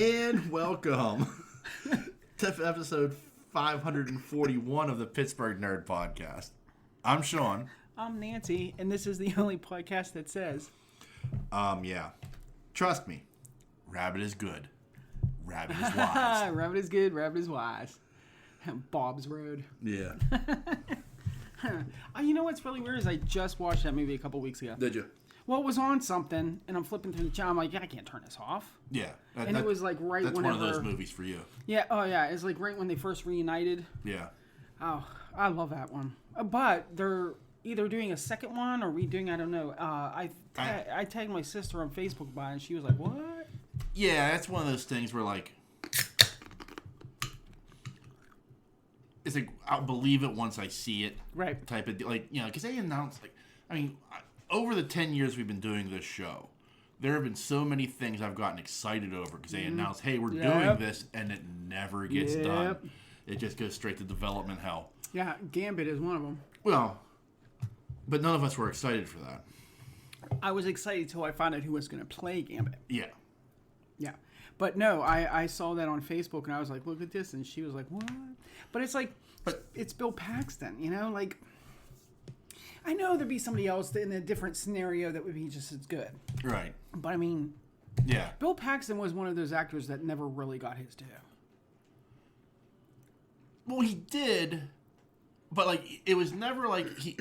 And welcome to episode 541 of the Pittsburgh Nerd Podcast. I'm Sean. I'm Nancy, and this is the only podcast that says... Yeah. Trust me. Rabbit is good. Rabbit is wise. Rabbit is good, rabbit is wise. Bob's Road. Yeah. You know what's really weird is I just watched that movie a couple weeks ago. Did you? Well, it was on something, and I'm flipping through the channel. I'm like, yeah, I can't turn this off. Yeah. And it was like right that's whenever... one of those movies for you. Yeah, oh yeah. It's like right when they first reunited. Yeah. Oh, I love that one. But they're either doing a second one or redoing, I don't know. I tagged my sister on Facebook about it, and she was like, what? Yeah, that's one of those things where, like... It's like, I'll believe it once I see it. Right. Type of... Like, you know, because they announced, like... I mean... Over the 10 years we've been doing this show, there have been so many things I've gotten excited over because they announce, hey, we're doing this, and it never gets done. It just goes straight to development hell. Yeah, Gambit is one of them. Well, but none of us were excited for that. I was excited until I found out who was going to play Gambit. Yeah. Yeah. But no, I saw that on Facebook, and I was like, look at this, and she was like, what? But it's like, it's Bill Paxton, you know? Like... I know there'd be somebody else in a different scenario that would be just as good. Right. But I mean, yeah. Bill Paxton was one of those actors that never really got his due. Well, he did, but like it was never like he.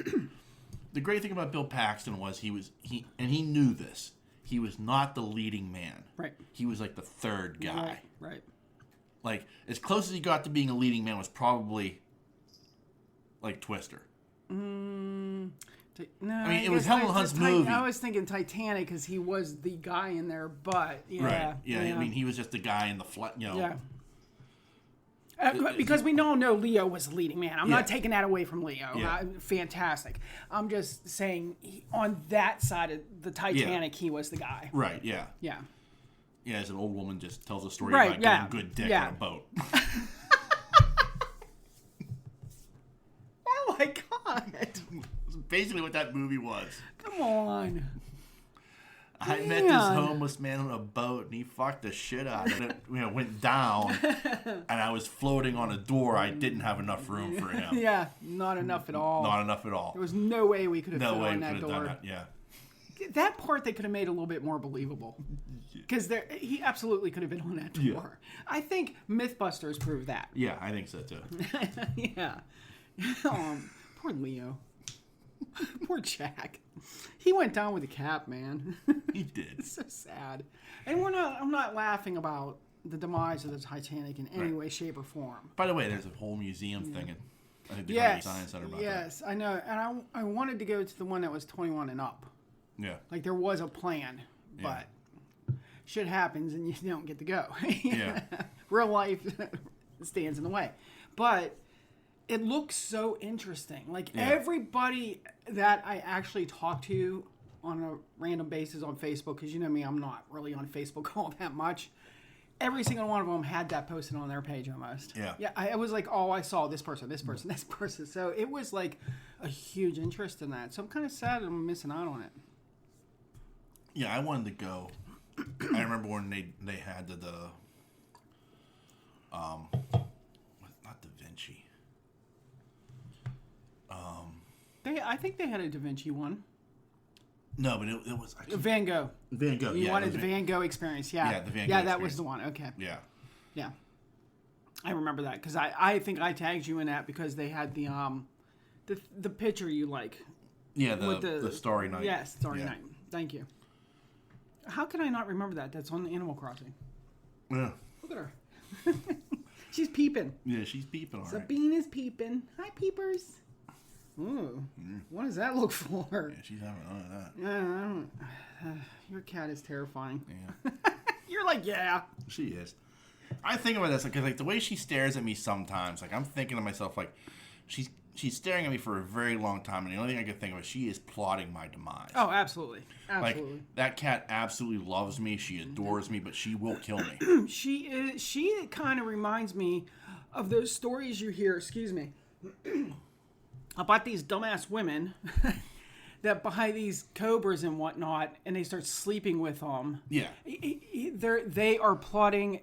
The great thing about Bill Paxton was he knew this. He was not the leading man. Right. He was like the third guy. Right. Like as close as he got to being a leading man was probably like Twister. No, I mean, it was Helen Hunt's movie. I was thinking Titanic because he was the guy in there, but yeah, right, yeah. I mean, he was just the guy in the you know. Yeah. Because we all know Leo was the leading man. I'm not taking that away from Leo. Yeah. Fantastic. I'm just saying on that side of the Titanic, he was the guy. Right. Yeah. Yeah. Yeah. As an old woman just tells a story about getting good dick on a boat. Oh my God. That's basically what that movie was. Come on. I met this homeless man on a boat, and he fucked the shit out of it. You know, went down, and I was floating on a door. I didn't have enough room for him. Yeah, not enough at all. Not enough at all. There was no way we could have fit on that door. Done that. Yeah. That part they could have made a little bit more believable. Because he absolutely could have been on that door. Yeah. I think Mythbusters proved that. Yeah, I think so, too. Yeah. Poor Leo. Poor Jack. He went down with a cap, man. He did. It's so sad. And I'm not laughing about the demise of the Titanic in any way, shape, or form. By the way, there's a whole museum thing in I think the Carnegie Science Center about that. Yes, I know. And I wanted to go to the one that was 21 and up. Yeah. Like there was a plan, but shit happens and you don't get to go. Yeah. Real life stands in the way. But it looks so interesting. Like everybody that I actually talk to on a random basis on Facebook, because you know me, I'm not really on Facebook all that much. Every single one of them had that posted on their page almost. Yeah. Yeah. I was like, oh, I saw this person, this person, this person. So it was like a huge interest in that. So I'm kind of sad I'm missing out on it. Yeah, I wanted to go. I remember when they had the not Da Vinci. I think they had a Da Vinci one. No, but it was Van Gogh. Van Gogh. You wanted the Van Gogh experience, yeah. Yeah, the Van Gogh that experience. was the one. Okay. Yeah. Yeah. I remember that because I think I tagged you in that because they had the picture you like. Yeah, the Starry Night. Yes, Starry Night. Thank you. How can I not remember that? That's on Animal Crossing. Yeah. Look at her. She's peeping. Yeah, she's peeping. All right. Sabine is peeping. Hi, peepers. Ooh. What does that look for? Yeah, she's having none of that. Your cat is terrifying. Yeah. You're like, yeah. She is. I think about this because like the way she stares at me sometimes, like I'm thinking to myself like she's staring at me for a very long time, and the only thing I can think of is she is plotting my demise. Oh, absolutely. Absolutely. Like that cat absolutely loves me. She adores me, but she will kill me. She kind of reminds me of those stories you hear. Excuse me. About these dumbass women that buy these cobras and whatnot, and they start sleeping with them. Yeah. They are plotting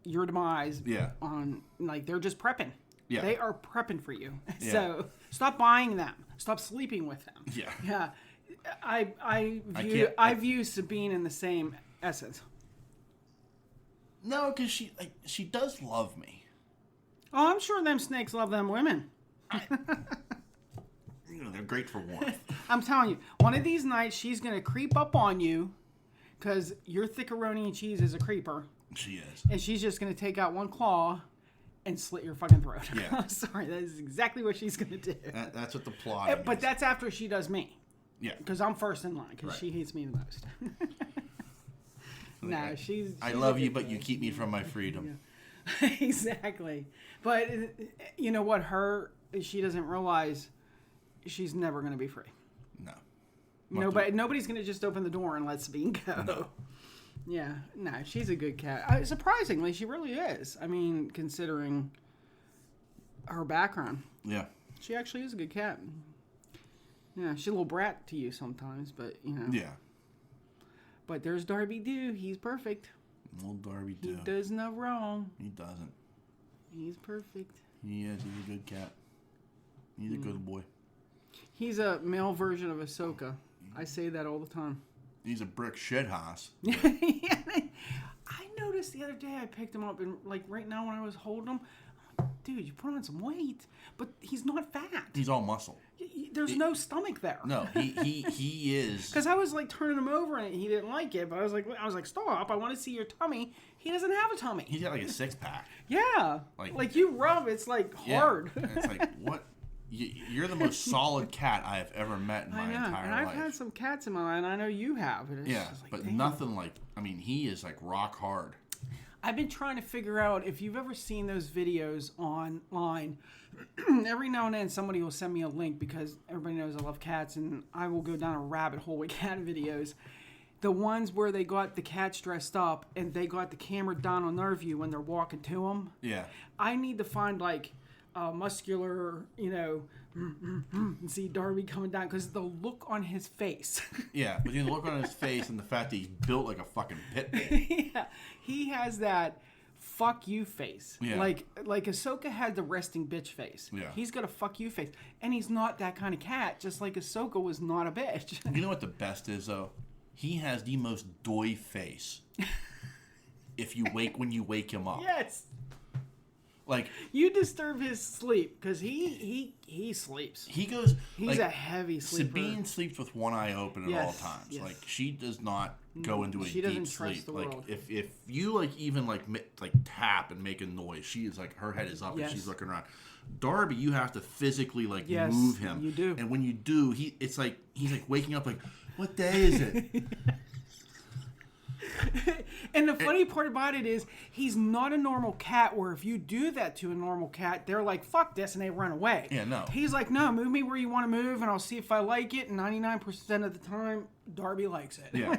your demise. Yeah. On like they're just prepping. Yeah. They are prepping for you. Yeah. So stop buying them. Stop sleeping with them. Yeah. Yeah. I view Sabine in the same essence. No, because she does love me. Oh, I'm sure them snakes love them women. They're great for warmth. I'm telling you, one of these nights she's gonna creep up on you, because your thickeroni and cheese is a creeper. She is. And she's just gonna take out one claw and slit your fucking throat. Yeah. I'm sorry, that is exactly what she's gonna do. That's what the plot. But that's after she does me. Yeah. Because I'm first in line, because Right. she hates me the most. No, she's I love you, but you keep me from my freedom. Yeah. Exactly. But you know what? She doesn't realize she's never going to be free. No. Nobody's going to just open the door and let Sabine go. No. Yeah. No, she's a good cat. Surprisingly, she really is. I mean, considering her background. Yeah. She actually is a good cat. Yeah, she's a little brat to you sometimes, but, you know. Yeah. But there's Darby Doo. He's perfect. Old Darby Doo. He does no wrong. He doesn't. He's perfect. He is. He's a good cat. He's a good boy. He's a male version of Ahsoka. I say that all the time. He's a brick shit house. Yeah, I noticed the other day I picked him up, and like right now when I was holding him, I'm like, dude, you put on some weight, but he's not fat. He's all muscle. There's no stomach there. No, he is. Because I was like turning him over and he didn't like it, but I was like, stop! I want to see your tummy. He doesn't have a tummy. He's got like a 6-pack. Yeah, like you rub, it's like hard. Yeah. And it's like what? You're the most solid cat I have ever met in my entire and I've life. had some cats in my life, and I know you have. And it's just like, but damn. nothing like. I mean, he is like rock hard. I've been trying to figure out if you've ever seen those videos online. Every now and then somebody will send me a link because everybody knows I love cats, and I will go down a rabbit hole with cat videos. The ones where they got the cats dressed up and they got the camera down on their view when they're walking to them. Yeah. I need to find like muscular, and see Darby coming down because the look on his face. Yeah, but the look on his face and the fact that he's built like a fucking pit bull. Yeah, he has that fuck you face. Yeah. Like Ahsoka had the resting bitch face. Yeah. He's got a fuck you face. And he's not that kind of cat, just like Ahsoka was not a bitch. You know what the best is though? He has the most doy face. When you wake him up. Yes. Like you disturb his sleep because he sleeps. he goes. He's a heavy sleeper. Sabine sleeps with one eye open at all times. Yes. Like she does not go into a She deep doesn't sleep. trust the Like world. if you like even like tap and make a noise, she is like her head is up and she's looking around. Darby, you have to physically move him. You do. And when you do, he's like waking up like, what day is it? And the funny part about it is he's not a normal cat where if you do that to a normal cat, they're like, fuck this, and they run away. Yeah, no. He's like, no, move me where you want to move, and I'll see if I like it. And 99% of the time, Darby likes it. Yeah.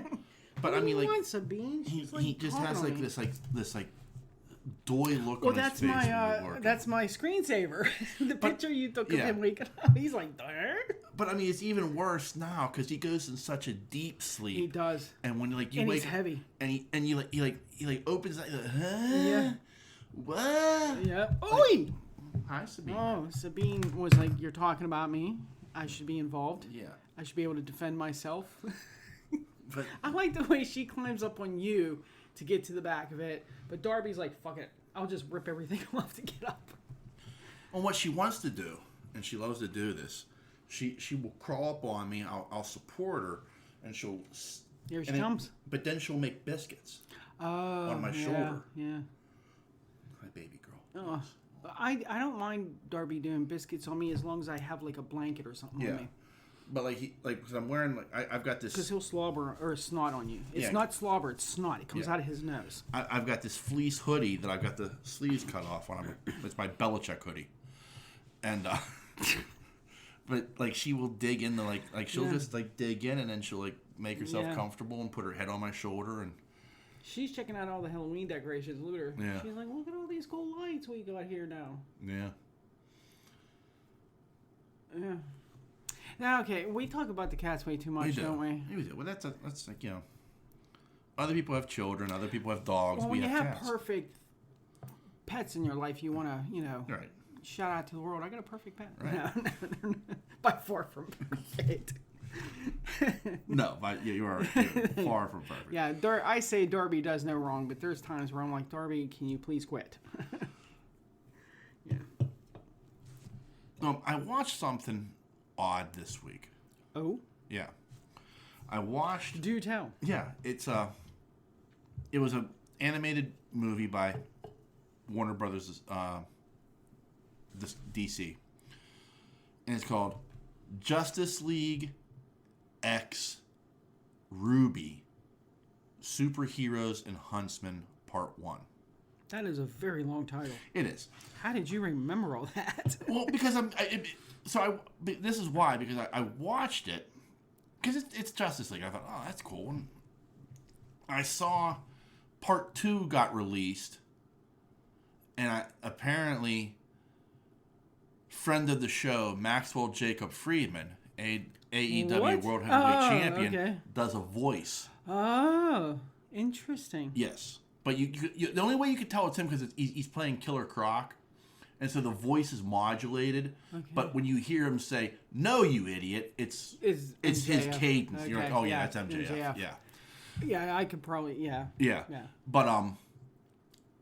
But I mean, like, Sabine? he just has like this doy look Well, on his face. that's my screensaver. The picture you took of him waking up. He's like, there. But I mean, it's even worse now because he goes in such a deep sleep. He does. And when you And wake he's heavy. and he opens like, huh? Yeah. What? Yeah. Oi! Hi, Sabine. Oh, Sabine was like, you're talking about me. I should be involved. Yeah. I should be able to defend myself. But I like the way she climbs up on you to get to the back of it. But Darby's like, fuck it. I'll just rip everything off to get up. well, what she wants to do, and she loves to do this, she will crawl up on me. I'll support her, and she'll. Here she comes. But then she'll make biscuits on my shoulder. Yeah. My baby girl. Oh, I don't mind Darby doing biscuits on me as long as I have like a blanket or something on me. But because I'm wearing I've got this. Because he'll slobber or snot on you. It's not slobber, it's snot. It comes out of his nose. I've got this fleece hoodie that I've got the sleeves cut off on. It's my Belichick hoodie, and but she will dig into she'll just dig in and then she'll make herself comfortable and put her head on my shoulder and. She's checking out all the Halloween decorations. Look at her. Yeah. She's like, look at all these cool lights we got here now. Yeah. Yeah. Now, okay, we talk about the cats way too much, don't we? We do. Well, that's other people have children. Other people have dogs. Well, we when you have have cats. perfect pets in your life you want to, Right. shout out to the world. I got a perfect pet. Right. No, they're not by far from perfect. No, but yeah, you're far from perfect. Yeah, I say Darby does no wrong, but there's times where I'm like, Darby, can you please quit? Yeah. I watched something odd this week. Oh? Yeah. I watched... Do tell. Yeah, it was an animated movie by Warner Brothers, DC. And it's called Justice League X RWBY, Superheroes and Huntsmen Part 1. That is a very long title. It is. How did you remember all that? Well, because this is why, because I watched it, because it's Justice League. I thought, oh, that's cool. And I saw Part 2 got released, and apparently, friend of the show, Maxwell Jacob Friedman, AEW World Heavyweight Champion, does a voice. Oh, interesting. Yes. But the only way you could tell it's him because he's playing Killer Croc, and so the voice is modulated. Okay. But when you hear him say "No, you idiot," it's his cadence. Okay. You're like, "Oh yeah, that's MJF." Yeah. Yeah, I could probably Yeah. But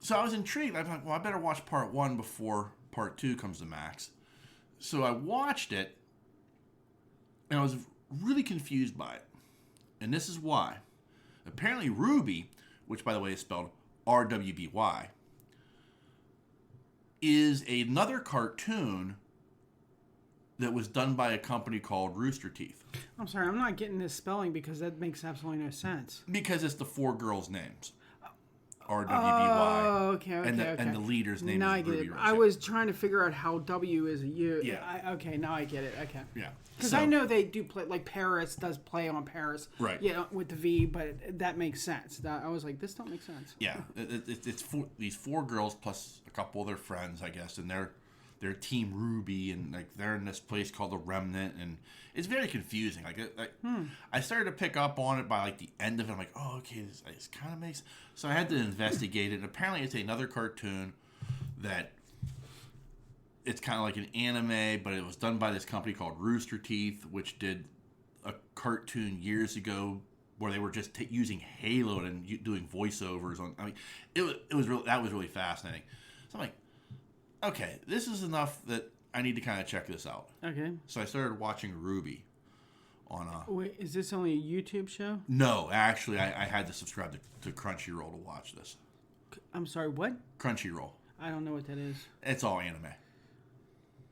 so I was intrigued. I was like, "Well, I better watch Part 1 before Part 2 comes to Max." So I watched it, and I was really confused by it, and this is why. Apparently, RWBY, which, by the way, is spelled RWBY, is another cartoon that was done by a company called Rooster Teeth. I'm sorry, I'm not getting this spelling because that makes absolutely no sense. Because it's the four girls' names. RWBY. Oh, okay. And the leader's name now is I get Ruby it. Rose. I was trying to figure out how W is a U. Yeah. Okay, now I get it. Okay. Yeah. Because I know they do play, like Paris does play on Paris. Right. Yeah, with the V, but that makes sense. I was like, this don't make sense. Yeah. It's these four girls plus a couple of their friends, I guess, and they're Team RWBY, and like they're in this place called the Remnant, and it's very confusing. I started to pick up on it by like the end of it. I'm like, oh, okay, this kind of makes. So I had to investigate it. And apparently, it's another cartoon that it's kind of like an anime, but it was done by this company called Rooster Teeth, which did a cartoon years ago where they were just using Halo and doing voiceovers on. I mean, it was really fascinating. So I'm like, okay, this is enough that I need to kind of check this out. Okay. So I started watching RWBY on Wait, is this only a YouTube show? No, actually, I had to subscribe to Crunchyroll to watch this. I'm sorry, what? Crunchyroll. I don't know what that is. It's all anime.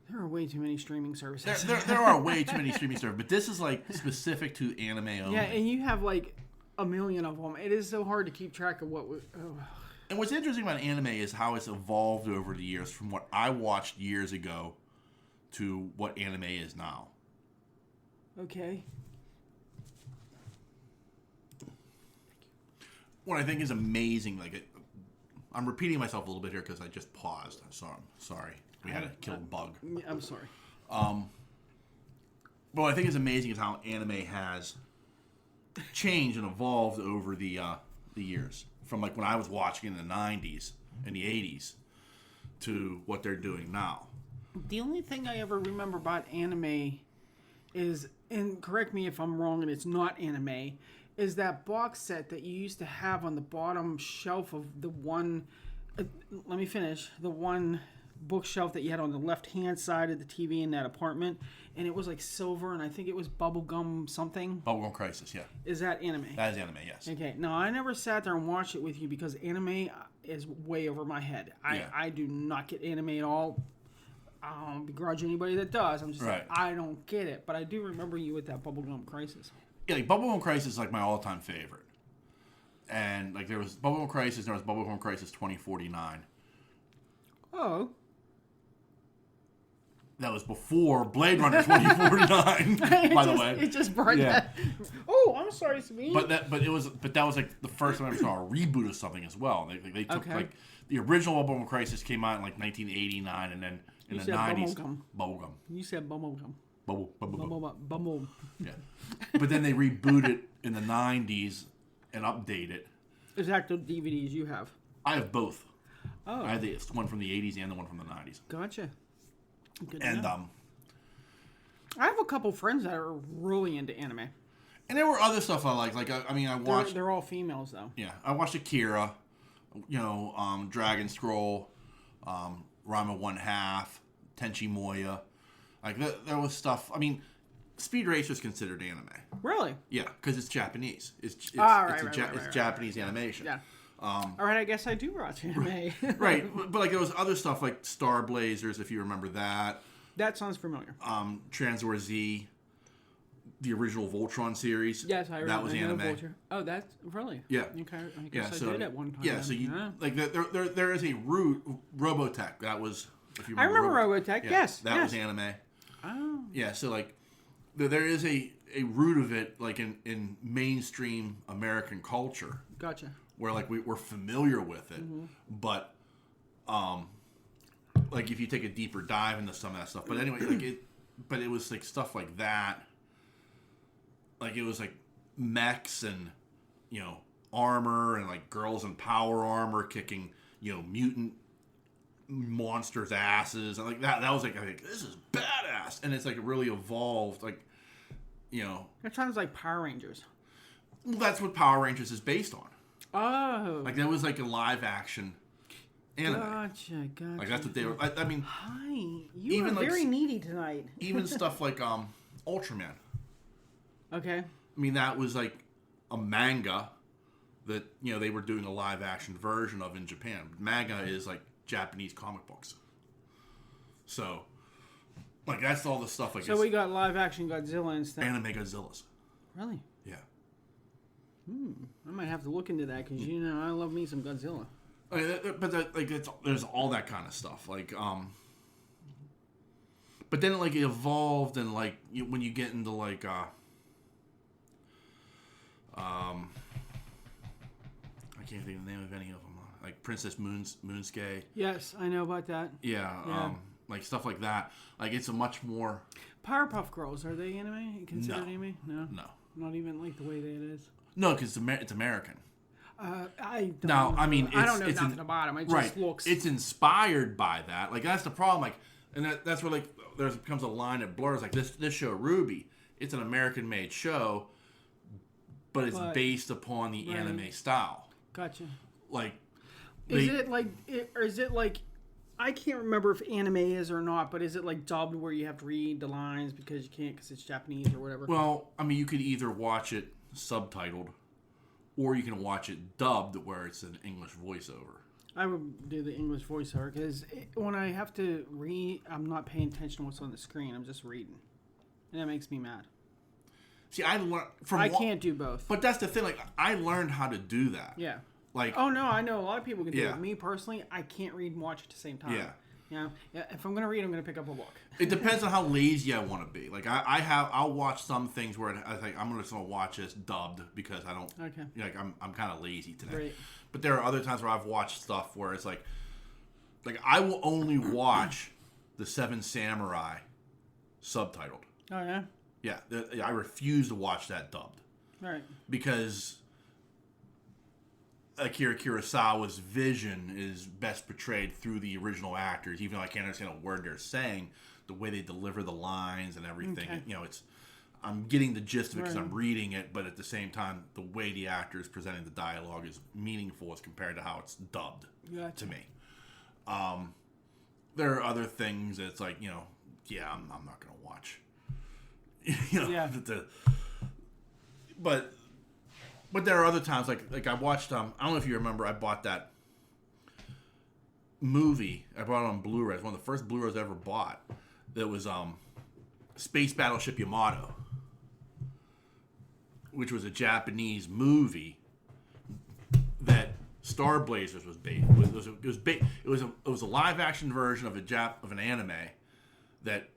There are way too many streaming services. There are way too many streaming services, but this is like specific to anime only. Yeah, and you have like a million of them. It is so hard to keep track of what. And what's interesting about anime is how it's evolved over the years from what I watched years ago to what anime is now. Okay. What I think is amazing, I'm repeating myself a little bit here because I just paused. So I'm sorry. We had to kill a bug. I'm sorry. But what I think is amazing is how anime has changed and evolved over the years. From like when I was watching in the 90s and the 80s to what they're doing now. The only thing I ever remember about anime is, and correct me if I'm wrong and it's not anime, is that box set that you used to have on the bottom shelf of the one, let me finish, the one bookshelf that you had on the left-hand side of the TV in that apartment, and it was like silver, and I think it was Bubblegum something. Bubblegum Crisis, yeah. Is that anime? That is anime, yes. Okay, no, I never sat there and watched it with you because anime is way over my head. I do not get anime at all. I don't begrudge anybody that does. I'm just like, I don't get it. But I do remember you with that Bubblegum Crisis. Yeah, like Bubblegum Crisis is like my all-time favorite. And like there was Bubblegum Crisis, there was Bubblegum Crisis 2049. Oh. That was before Blade Runner 2049, by the way. It just brought that. Oh, I'm sorry, Sabine. But that was like the first time I ever saw a reboot of something as well. They took like the original Bubblegum Crisis came out in like 1989, and then in the 90s, Bubblegum. You said Bubblegum. Bubble. Yeah. But then they reboot it in the 90s and update it. Is that the DVDs you have? I have both. Oh. I had the one from the 80s and the one from the 90s. Gotcha. Good to And know. I have a couple friends that are really into anime. And there were other stuff I liked. Like I watched. They're all females though. Yeah, I watched Akira. Dragon Scroll, Rama 1/2, Tenchi Muyo. Like there was stuff. I mean, Speed Racer is considered anime. Really? Yeah, because it's Japanese. It's Japanese animation. Yeah. All right, I guess I do watch anime. Right, but like there was other stuff like Star Blazers, if you remember that. That sounds familiar. Transwar Z, the original Voltron series. Yes, I remember. That was anime. Vulture. Oh, that's really. Yeah. Okay, I guess I did at one time. Yeah, so like there is a root Robotech that was. If you I remember Robotech. Yeah, yes, that was anime. Oh. Yeah, so like there is a root of it like in mainstream American culture. Gotcha. Where like we're familiar with it, but like if you take a deeper dive into some of that stuff. But anyway, it was like stuff like that. Like it was like mechs and armor and like girls in power armor kicking mutant monsters' asses and like that. That was like I think this is badass, and it's like it really evolved. Like That sounds like Power Rangers. Well, that's what Power Rangers is based on. Oh. Like that was like a live action anime. Gotcha. Like that's what they were. I mean, hi, you are very needy tonight. Even stuff like Ultraman. Okay. I mean, that was like a manga that they were doing a live action version of in Japan. Manga is like Japanese comic books. So, like that's all the stuff. Like so we got live action Godzilla and stuff. Anime Godzillas. Really? Yeah. I might have to look into that because I love me some Godzilla. There's all that kind of stuff. Like but then like it evolved and like when you get into like I can't think of the name of any of them. Like Princess Moonsuke. Yes, I know about that. Yeah. Like stuff like that. Like it's a much more. Powerpuff Girls, are they anime? Considered anime? No. Not even like the way that it is. No, because it's American. I don't know. I mean, I don't know nothing about them. It just looks. It's inspired by that. Like that's the problem. Like, and that's where like there becomes a line that blurs. Like this show RWBY, it's an American-made show, but it's based upon the anime style. Gotcha. Like, is it like? I can't remember if anime is or not, but is it like dubbed where you have to read the lines because you can't because it's Japanese or whatever? Well, I mean, you could either watch it subtitled, or you can watch it dubbed where it's an English voiceover. I would do the English voiceover because when I have to read, I'm not paying attention to what's on the screen. I'm just reading, and that makes me mad. See, I can't do both. But that's the thing. Like, I learned how to do that. Yeah. Like, oh no, I know a lot of people can do it. Me personally, I can't read and watch at the same time. Yeah. If I'm gonna read, I'm gonna pick up a book. It depends on how lazy I want to be. Like I'll watch some things where I think I'm just gonna watch this dubbed because I don't. Okay. Like I'm kind of lazy today. Right. But there are other times where I've watched stuff where it's like I will only watch the Seven Samurai subtitled. Oh yeah. Yeah, I refuse to watch that dubbed. Right. Because Akira Kurosawa's vision is best portrayed through the original actors, even though I can't understand a word they're saying, the way they deliver the lines and everything. Okay. I'm getting the gist of it because I'm reading it, but at the same time, the way the actor is presenting the dialogue is meaningful as compared to how it's dubbed to me. There are other things that it's like, I'm not going to watch. But there are other times, like I watched, I don't know if you remember, I bought that movie. I bought it on Blu-ray. It's one of the first Blu-rays I ever bought. That was Space Battleship Yamato, which was a Japanese movie that Star Blazers was based. It was a live action version of an anime that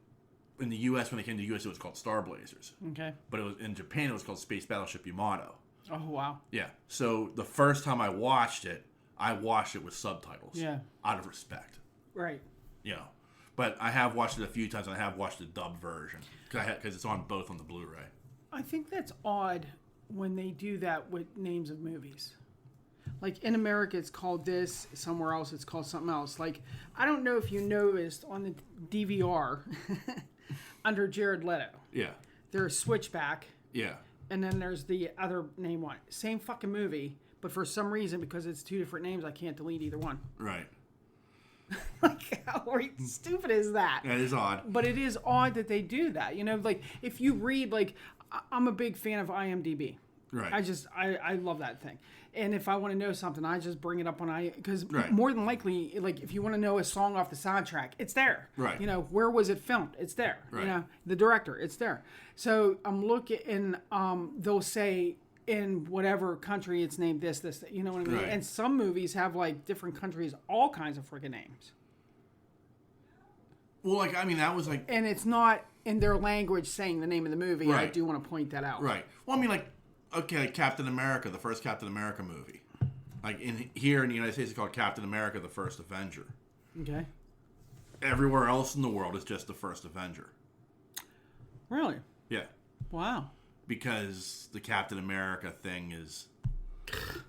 in the U.S. when they came to the U.S. it was called Star Blazers. Okay. But it was in Japan it was called Space Battleship Yamato. Oh, wow. Yeah. So the first time I watched it with subtitles. Yeah. Out of respect. Right. But I have watched it a few times and I have watched the dubbed version because it's on both on the Blu-ray. I think that's odd when they do that with names of movies. Like in America, it's called this. Somewhere else, it's called something else. Like I don't know if you noticed on the DVR under Jared Leto. Yeah. There's Switchback. Yeah. And then there's the other name one. Same fucking movie, but for some reason, because it's two different names, I can't delete either one. Right. Like, how stupid is that? That is odd. But it is odd that they do that. You know, like, if you read, like, I'm a big fan of IMDb. Right. I love that thing. And if I want to know something, I just bring it up on because right. more than likely, like, if you want to know a song off the soundtrack, it's there. Right. You know, where was it filmed? It's there. Right. You know, the director, it's there. So I'm looking, and they'll say in whatever country it's named this, you know what I mean? Right. And some movies have, like, different countries, all kinds of freaking names. Well, like, I mean, that was like... And it's not in their language saying the name of the movie. Right. I do want to point that out. Right. Well, I mean, like, okay, like Captain America, the first Captain America movie. Like, here in the United States, it's called Captain America, the First Avenger. Okay. Everywhere else in the world, it's just the First Avenger. Really? Yeah. Wow. Because the Captain America thing is,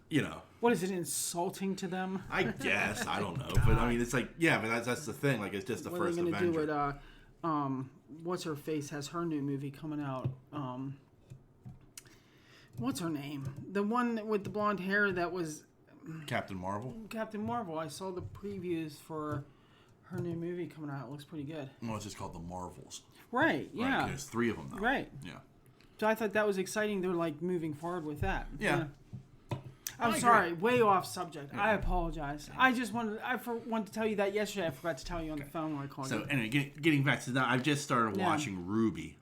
you know... What is it, insulting to them? I guess. I don't know. But, I mean, it's like, yeah, but that's the thing. Like, it's just the First Avenger. What are they going to do with, what's-her-face has her new movie coming out. What's her name? The one with the blonde hair that was... Captain Marvel? Captain Marvel. I saw the previews for her new movie coming out. It looks pretty good. Well, it's just called The Marvels. Right, yeah. Right, there's 3 of them now. Right. Yeah. So I thought that was exciting. They're, like, moving forward with that. Yeah. I'm sorry, way off subject. I apologize. I just wanted to tell you that yesterday. I forgot to tell you on the phone when I called you. So anyway, getting back to that, I've just started watching RWBY.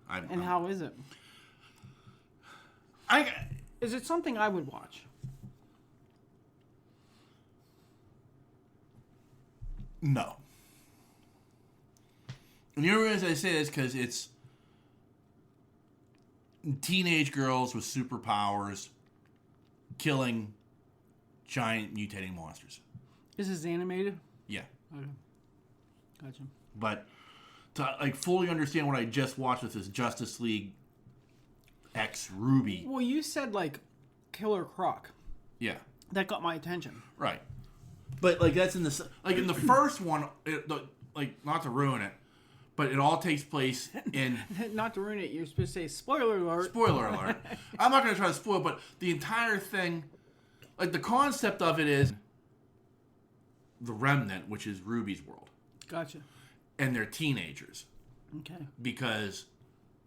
How is it? Is it something I would watch? No. And the only reason I say this is because it's teenage girls with superpowers killing giant mutating monsters. Is this animated? Yeah. Okay. Gotcha. But to like fully understand what I just watched with this Justice League X RWBY. Well, you said like Killer Croc. Yeah. That got my attention. Right. But like that's in the first one, like not to ruin it, but it all takes place in... Not to ruin it, you're supposed to say spoiler alert. Spoiler alert. I'm not going to try to spoil, but the entire thing, like the concept of it is the Remnant, which is Ruby's world. Gotcha. And they're teenagers. Okay. Because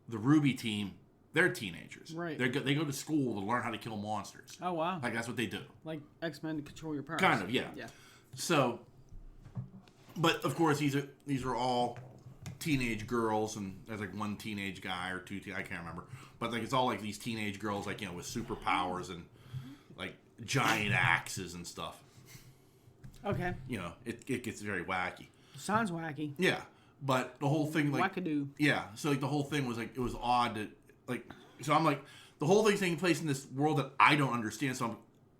the RWBY team, they're teenagers. Right. They go to school to learn how to kill monsters. Oh, wow. Like that's what they do. Like X-Men to control your powers. Kind of, yeah. Yeah. So, but of course these are all teenage girls, and there's like one teenage guy or two. I can't remember, but like it's all like these teenage girls, like with superpowers and like giant axes and stuff. Okay. It gets very wacky. Sounds wacky. Yeah, but the whole thing like wackadoo. Yeah, so like the whole thing was like it was odd that like so I'm like the whole thing's taking place in this world that I don't understand. So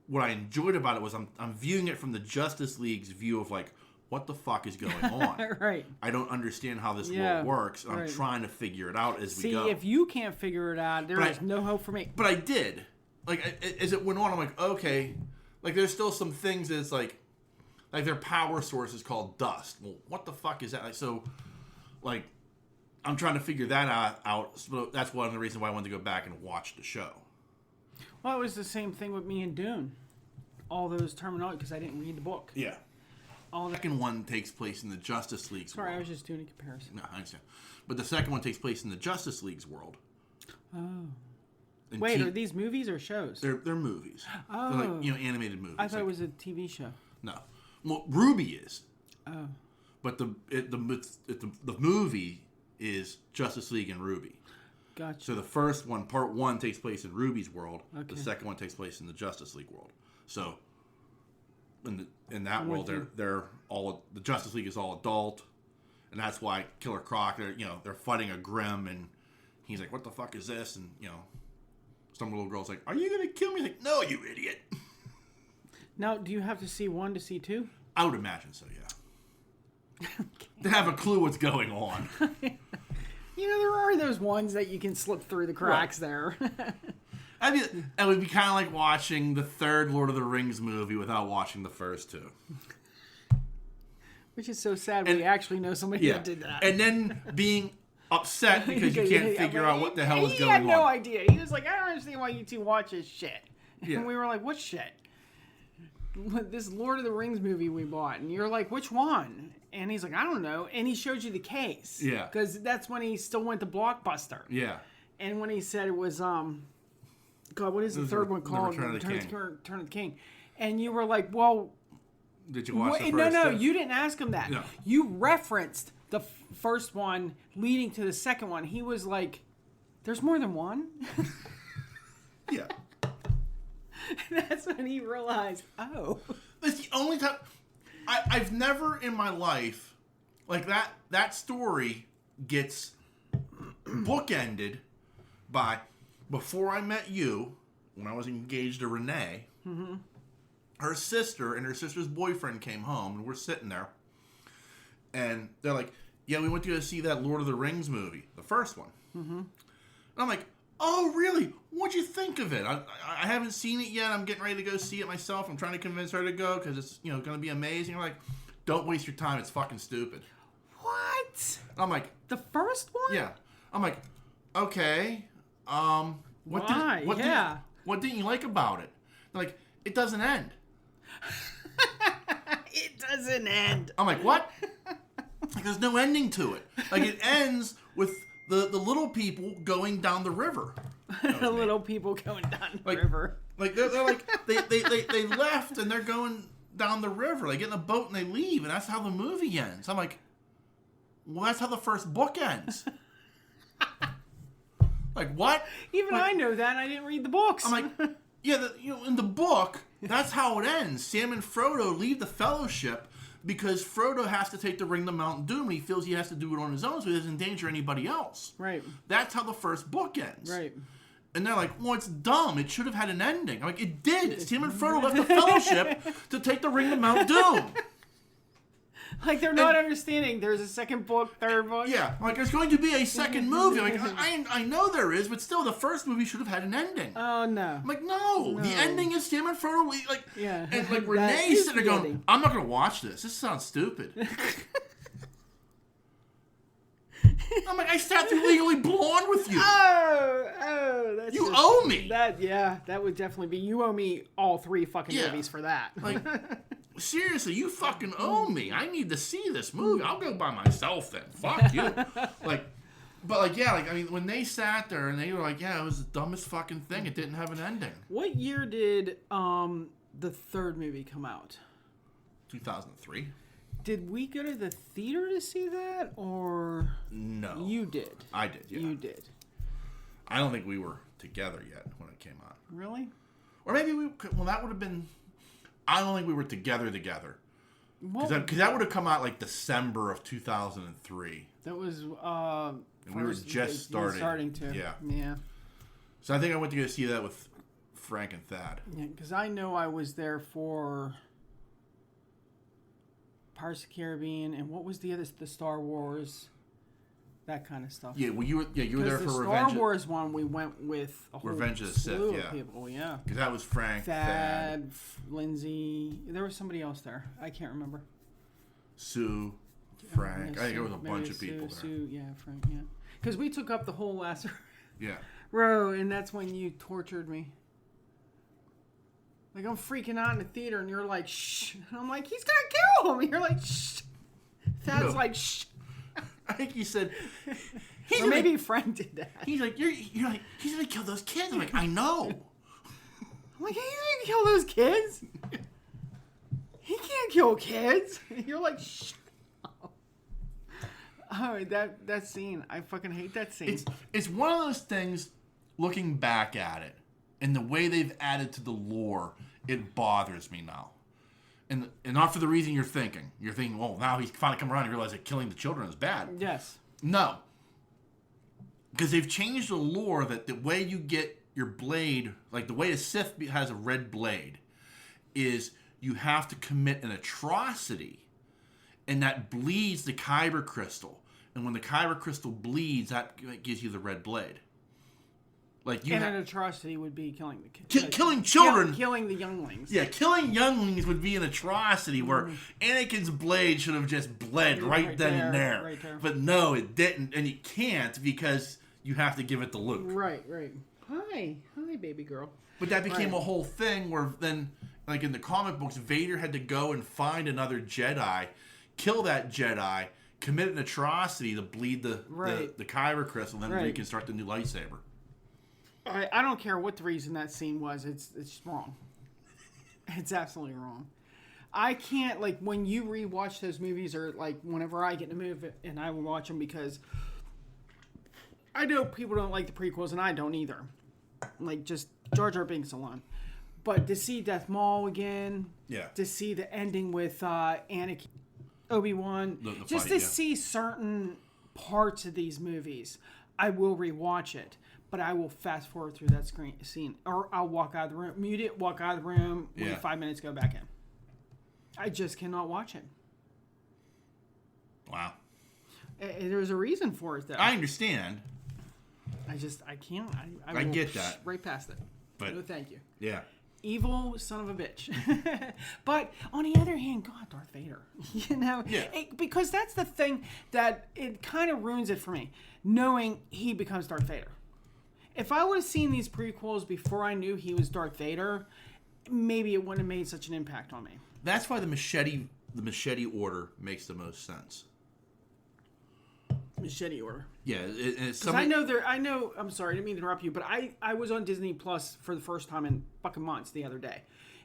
what I enjoyed about it was I'm viewing it from the Justice League's view of like, what the fuck is going on? Right. I don't understand how this world works. I'm trying to figure it out as we go. See, if you can't figure it out, there is no hope for me. But I did. Like, as it went on, I'm like, okay. Like, there's still some things that's like their power source is called dust. Well, what the fuck is that? Like, so, like, I'm trying to figure that out. So that's one of the reasons why I wanted to go back and watch the show. Well, it was the same thing with me and Dune. All those terminology, because I didn't read the book. Yeah. The second one takes place in the Justice League's world. Sorry, I was just doing a comparison. No, I understand. But the second one takes place in the Justice League's world. Oh. And wait, are these movies or shows? They're movies. Oh. They're like, animated movies. I thought it was a TV show. No. Well, RWBY is. Oh. But the movie is Justice League and RWBY. Gotcha. So the first one, part 1, takes place in RWBY's world. Okay. The second one takes place in the Justice League world. So in that world, they're all the Justice League is all adult, and that's why Killer Croc, they're fighting a Grim, and he's like, "What the fuck is this?" And some little girl's like, "Are you gonna kill me?" He's like, "No, you idiot." Now, do you have to see 1 to see 2? I would imagine so, yeah. To have a clue what's going on. There are those ones that you can slip through the cracks there. It would be kind of like watching the third Lord of the Rings movie without watching the first two. Which is so sad when you actually know somebody that did that. And then being upset because you can't figure out what the hell is going on. He had no idea. He was like, I don't understand why you two watch this shit. Yeah. And we were like, what shit? This Lord of the Rings movie we bought. And you're like, which one? And he's like, I don't know. And he showed you the case. Yeah. Because that's when he still went to Blockbuster. Yeah. And when he said it was, God, what is the third one called? Return of the King. Return of the King. And you were like, well... Did you watch the first No, two? you didn't ask him that. No. You referenced the first one leading to the second one. He was like, there's more than one? Yeah. That's when he realized, oh. That's the only time... I've never in my life... Like, that story gets bookended by... Before I met you, when I was engaged to Renee... Mm-hmm. Her sister and her sister's boyfriend came home, and we're sitting there, and they're like, yeah, we went to go see that Lord of the Rings movie, the first one. Mm-hmm. And I'm like, oh, really? What'd you think of it? I haven't seen it yet. I'm getting ready to go see it myself. I'm trying to convince her to go because it's, going to be amazing. I'm like, don't waste your time. It's fucking stupid. What? I'm like... The first one? Yeah. I'm like, okay. Why? What didn't you like about it? They're like, it doesn't end. It doesn't end. I'm like, what? Like, there's no ending to it. Like, it ends with the little people going down the river. The little people going down the river. Like, they're like, they left and they're going down the river. They get in a boat and they leave, and that's how the movie ends. I'm like, well, that's how the first book ends. Like, what? Even I know that, and I didn't read the books. I'm like, yeah, in the book, that's how it ends. Sam and Frodo leave the Fellowship because Frodo has to take the ring to Mount Doom, and he feels he has to do it on his own so he doesn't endanger anybody else. Right. That's how the first book ends. Right. And they're like, well, it's dumb. It should have had an ending. I'm like, it did. Sam and Frodo left the Fellowship to take the ring to Mount Doom. Like, they're not understanding. There's a second book, third book. Yeah. Like, there's going to be a second movie. Like, I know there is, but still, the first movie should have had an ending. Oh, no. I'm like, no. The ending is Sam and Frodo. Like, yeah. And, like, Renee's sitting there going, ending. I'm not going to watch this. This sounds stupid. I'm like, I sat through Legally Blonde with you. Oh, that's you owe me. That would definitely be. You owe me all three fucking movies for that. Like, seriously, you fucking owe me. I need to see this movie. I'll go by myself then. Fuck you. I mean, when they sat there and they were like, yeah, it was the dumbest fucking thing. It didn't have an ending. What year did the third movie come out? 2003. Did we go to the theater to see that, or no? You did. I did. Yeah. You did. I don't think we were together yet when it came out. Really? Or maybe we. Well, that would have been. I don't think we were together. Because that would have come out like December of 2003. That was. And we were just starting to. Yeah. Yeah. So I think I went to go see that with Frank and Thad. Yeah, because I know I was there for Pirates of the Caribbean, and what was the Star Wars, that kind of stuff. Yeah, well, you were there for the Revenge. Star Wars one, we went with a whole Revenge of the Sith, slew yeah. of people, yeah. Because that was Frank, Thad, Lindsay. There was somebody else there. I can't remember. Sue, Frank. I think there was a bunch of people there. Sue, yeah, Frank, yeah. Because we took up the whole last yeah. row, and that's when you tortured me. Like, I'm freaking out in the theater, and you're like, shh. And I'm like, he's going to kill him. And you're like, shh. Thad's like, shh. I think he said... Or maybe Frank did that. He's like, you're like, he's going to kill those kids. I'm like, I know. I'm like, he's going to kill those kids? He can't kill kids. And you're like, shh. Oh, that scene. I fucking hate that scene. It's one of those things, looking back at it, and the way they've added to the lore, it bothers me now. And not for the reason you're thinking. You're thinking, well, now he's finally come around and realized that killing the children is bad. Yes. No. Because they've changed the lore that the way you get your blade, like the way a Sith has a red blade, is you have to commit an atrocity, and that bleeds the Kyber crystal. And when the Kyber crystal bleeds, that gives you the red blade. Like and an atrocity would be killing the kids. Killing children. Killing the younglings. Yeah, killing younglings would be an atrocity where Anakin's blade should have just bled right then and there. Right there. But no, it didn't. And you can't because you have to give it to Luke. Right. Hi, baby girl. But that became a whole thing where then, like in the comic books, Vader had to go and find another Jedi, kill that Jedi, commit an atrocity to bleed the kyber crystal, and then reconstruct a new lightsaber. I don't care what the reason that scene was. It's wrong. It's absolutely wrong. I can't, like, when you rewatch those movies, or like whenever I get in a movie and I will watch them, because I know people don't like the prequels and I don't either. Like, just Jar Jar Binks alone. But to see Darth Maul again, to see the ending with Anakin, Obi-Wan, just to see certain parts of these movies, I will rewatch it. But I will fast forward through that scene. Or I'll walk out of the room, mute it, walk out of the room, wait 5 minutes, go back in. I just cannot watch it. Wow. There's a reason for it, though. I understand. I can't. I get that. Right past it. But no, thank you. Yeah. Evil son of a bitch. But on the other hand, God, Darth Vader. Because that's the thing that it kind of ruins it for me, knowing he becomes Darth Vader. If I would have seen these prequels before I knew he was Darth Vader, maybe it wouldn't have made such an impact on me. That's why the machete order makes the most sense. Machete order. Yeah, because I know. I'm sorry, I didn't mean to interrupt you, but I was on Disney Plus for the first time in fucking months the other day,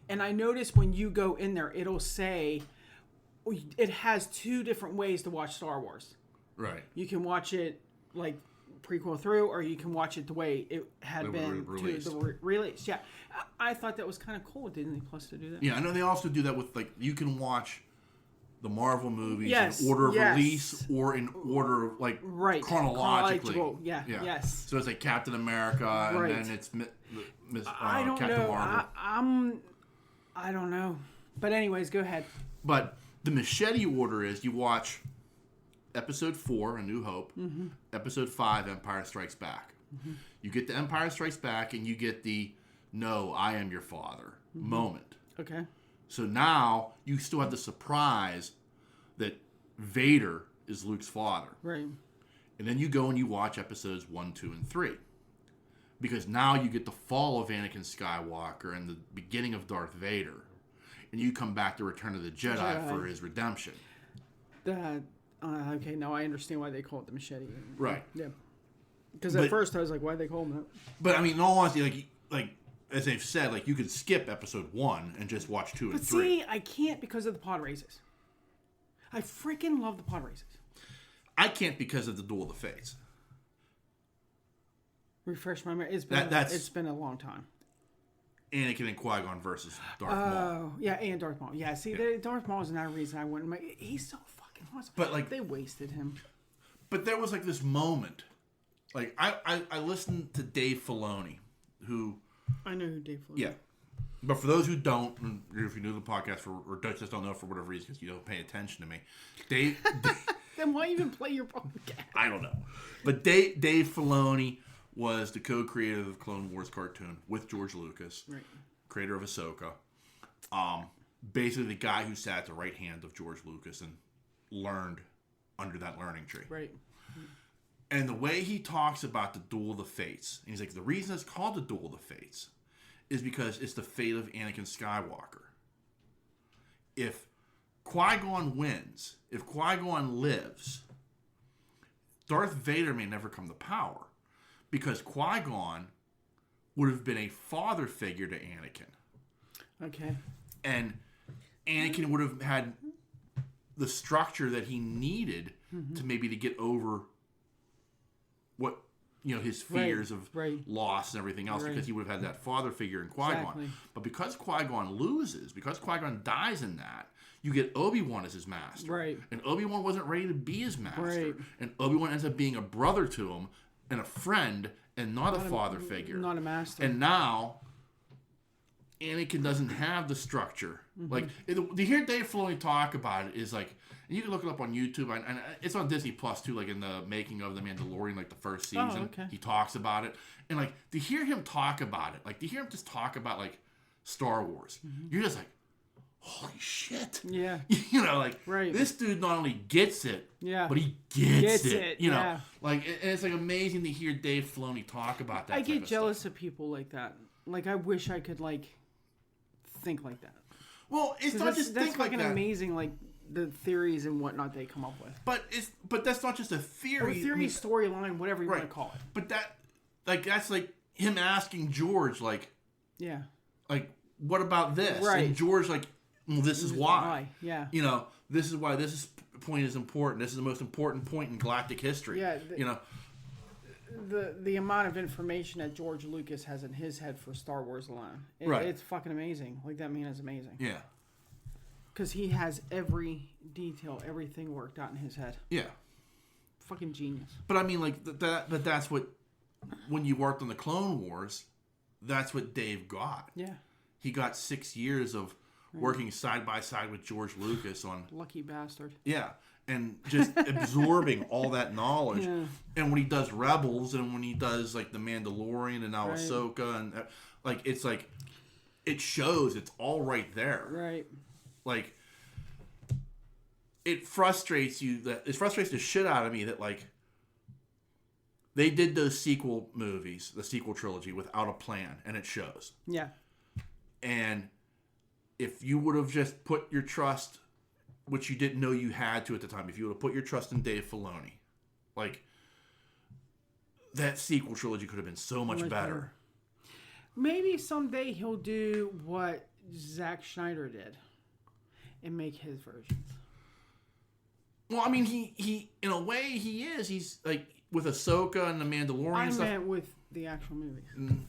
and I noticed when you go in there, it'll say it has 2 different ways to watch Star Wars. Right. You can watch it like prequel through, or you can watch it the way it had been released. to the release. Yeah, I thought that was kind of cool with Disney Plus to do that. Yeah, I know they also do that with, like, you can watch the Marvel movies in order of release or in order of, like, chronologically. Yes. So it's like Captain America, and then it's I don't Captain know. Marvel. I don't know. But anyways, go ahead. But the machete order is you watch Episode 4, A New Hope, Episode 5, Empire Strikes Back. You get the Empire Strikes Back, and you get the "No, I am your father" moment. Okay. So now you still have the surprise that Vader is Luke's father. Right. And then you go and you watch Episodes 1, 2, and 3. Because now you get the fall of Anakin Skywalker and the beginning of Darth Vader. And you come back to Return of the Jedi for his redemption. Okay, now I understand why they call it the machete. Right. Yeah. Because at first I was like, why do they call them that? But I mean, in all honesty, like as they've said, like, you could skip Episode 1 and just watch 2 and 3. But see, I can't because of the pod races. I freaking love the pod races. I can't because of the Duel of the Fates. Refresh my memory. It's been a long time. Anakin and Qui-Gon versus Darth Maul. Oh, yeah, and Darth Maul. Yeah, see, Darth Maul is another reason I wouldn't make. He's so fucking awesome. But, like, they wasted him. But there was, like, this moment. Like, I listened to Dave Filoni, who... I know who Dave Filoni is. Yeah. But for those who don't, and if you're new to the podcast or just don't know for whatever reason because you don't pay attention to me, Dave... Then why even play your podcast? I don't know. But Dave Filoni was the co-creator of the Clone Wars cartoon with George Lucas, right. Creator of Ahsoka. Basically the guy who sat at the right hand of George Lucas and learned under that learning tree. Right. And the way he talks about the Duel of the Fates, and he's like, the reason it's called the Duel of the Fates is because it's the fate of Anakin Skywalker. If Qui-Gon wins, if Qui-Gon lives, Darth Vader may never come to power because Qui-Gon would have been a father figure to Anakin. Okay. And Anakin would have had the structure that he needed to maybe to get over what, you know, his fears of loss and everything else because he would have had that father figure in Qui-Gon. Exactly. But because Qui-Gon loses, because Qui-Gon dies in that, you get Obi-Wan as his master. Right. And Obi-Wan wasn't ready to be his master. Right. And Obi-Wan ends up being a brother to him and a friend and not a father figure. Not a master. And now Anakin doesn't have the structure. Like, to hear Dave Filoni talk about it is like, and you can look it up on YouTube, and it's on Disney Plus too, like in the making of The Mandalorian, like the first season. Oh, okay. He talks about it. And like, to hear him talk about it, like to hear him just talk about like Star Wars, you're just like, holy shit. Yeah. You know, like, right. This dude not only gets it, yeah, but he gets it. You know, yeah. like, and it's like amazing to hear Dave Filoni talk about that. I get jealous of people like that. Like, I wish I could like think like that. Well, it's not just that's think like that. Amazing, like the theories and whatnot they come up with. But that's not just a theory. Or theory, storyline, whatever you want to call it. But that's like him asking George, like, yeah, like, what about this? Right. And George, like, well, this is why. Yeah. You know, this is why this point is important. This is the most important point in galactic history. Yeah. You know. The amount of information that George Lucas has in his head for Star Wars alone. It's fucking amazing. Like, that man is amazing. Yeah. Because he has every detail, everything worked out in his head. Yeah. Fucking genius. But I mean, like, that's what, when you worked on the Clone Wars, that's what Dave got. Yeah. He got 6 years of working side by side with George Lucas on... Lucky bastard. Yeah. And just absorbing all that knowledge. Yeah. And when he does Rebels and when he does, like, The Mandalorian and now Ahsoka and, like, it's like, it shows it's all right there. Right. Like, it frustrates the shit out of me that, like, they did those sequel movies, the sequel trilogy, without a plan, and it shows. Yeah. And if you would have just put your trust, which you didn't know you had to at the time, if you would have put your trust in Dave Filoni, like, that sequel trilogy could have been so much better. Maybe someday he'll do what Zack Snyder did and make his versions. Well, I mean, he in a way, he is. He's, like, with Ahsoka and The Mandalorian and stuff. I meant with the actual movies.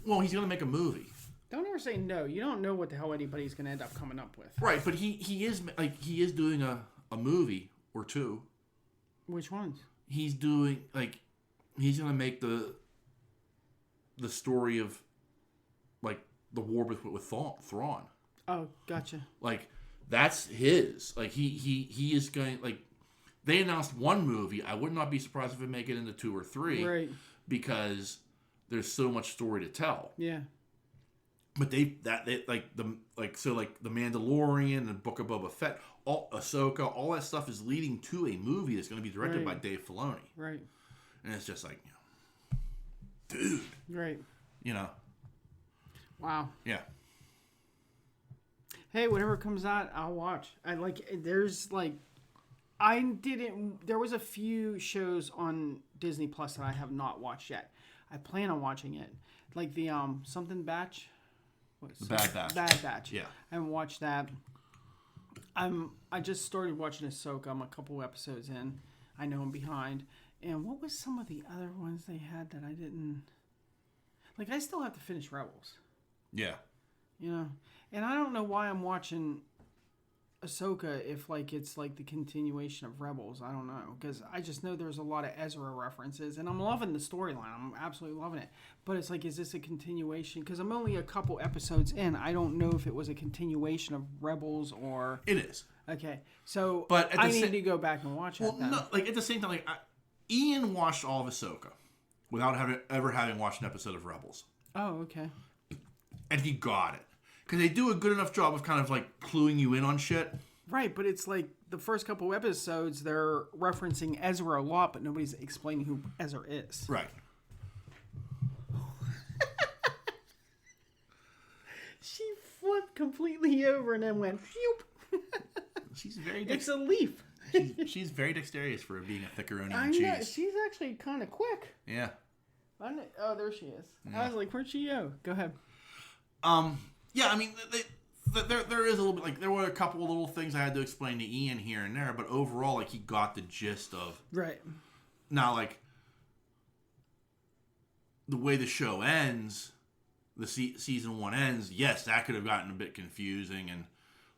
Well, he's going to make a movie. Don't ever say no. You don't know what the hell anybody's going to end up coming up with. Right, but he is doing a movie or two. Which ones? He's doing, like, he's going to make the story of, like, the war with Thrawn. Oh, gotcha. Like, that's his. Like, he is going, like, they announced one movie. I would not be surprised if they make it into 2 or 3. Right. Because there's so much story to tell. Yeah. But The Mandalorian and Book of Boba Fett, Ahsoka, all that stuff is leading to a movie that's going to be directed by Dave Filoni. Right. And it's just like, dude. Right. You know. Wow. Yeah. Hey, whatever comes out, I'll watch. There was a few shows on Disney Plus that I have not watched yet. I plan on watching it. Like the something batch. The Bad Batch. Bad Batch. Yeah. I haven't watched that. I just started watching Ahsoka. I'm a couple episodes in. I know I'm behind. And what was some of the other ones they had that I didn't... Like, I still have to finish Rebels. Yeah. You know? And I don't know why I'm watching Ahsoka if, like, it's, like, the continuation of Rebels. I don't know. Because I just know there's a lot of Ezra references. And I'm loving the storyline. I'm absolutely loving it. But it's like, is this a continuation? Because I'm only a couple episodes in. I don't know if it was a continuation of Rebels or... It is. Okay. So, but I need to go back and watch it then. No, like, at the same time, like, Ian watched all of Ahsoka without ever having watched an episode of Rebels. Oh, okay. And he got it. Because they do a good enough job of kind of, like, cluing you in on shit. Right, but it's like the first couple episodes, they're referencing Ezra a lot, but nobody's explaining who Ezra is. Right. She flipped completely over and then went, phew. She's very It's a leaf. she's very dexterous for being a thickeroni I and cheese. know. She's actually kind of quick. Yeah. Oh, there she is. Yeah. I was like, where'd she go? Go ahead. Yeah, I mean, there is a little bit, like, there were a couple of little things I had to explain to Ian here and there, but overall, like, he got the gist of... Right. Now, like, the way the show ends, the season 1 ends, yes, that could have gotten a bit confusing, and,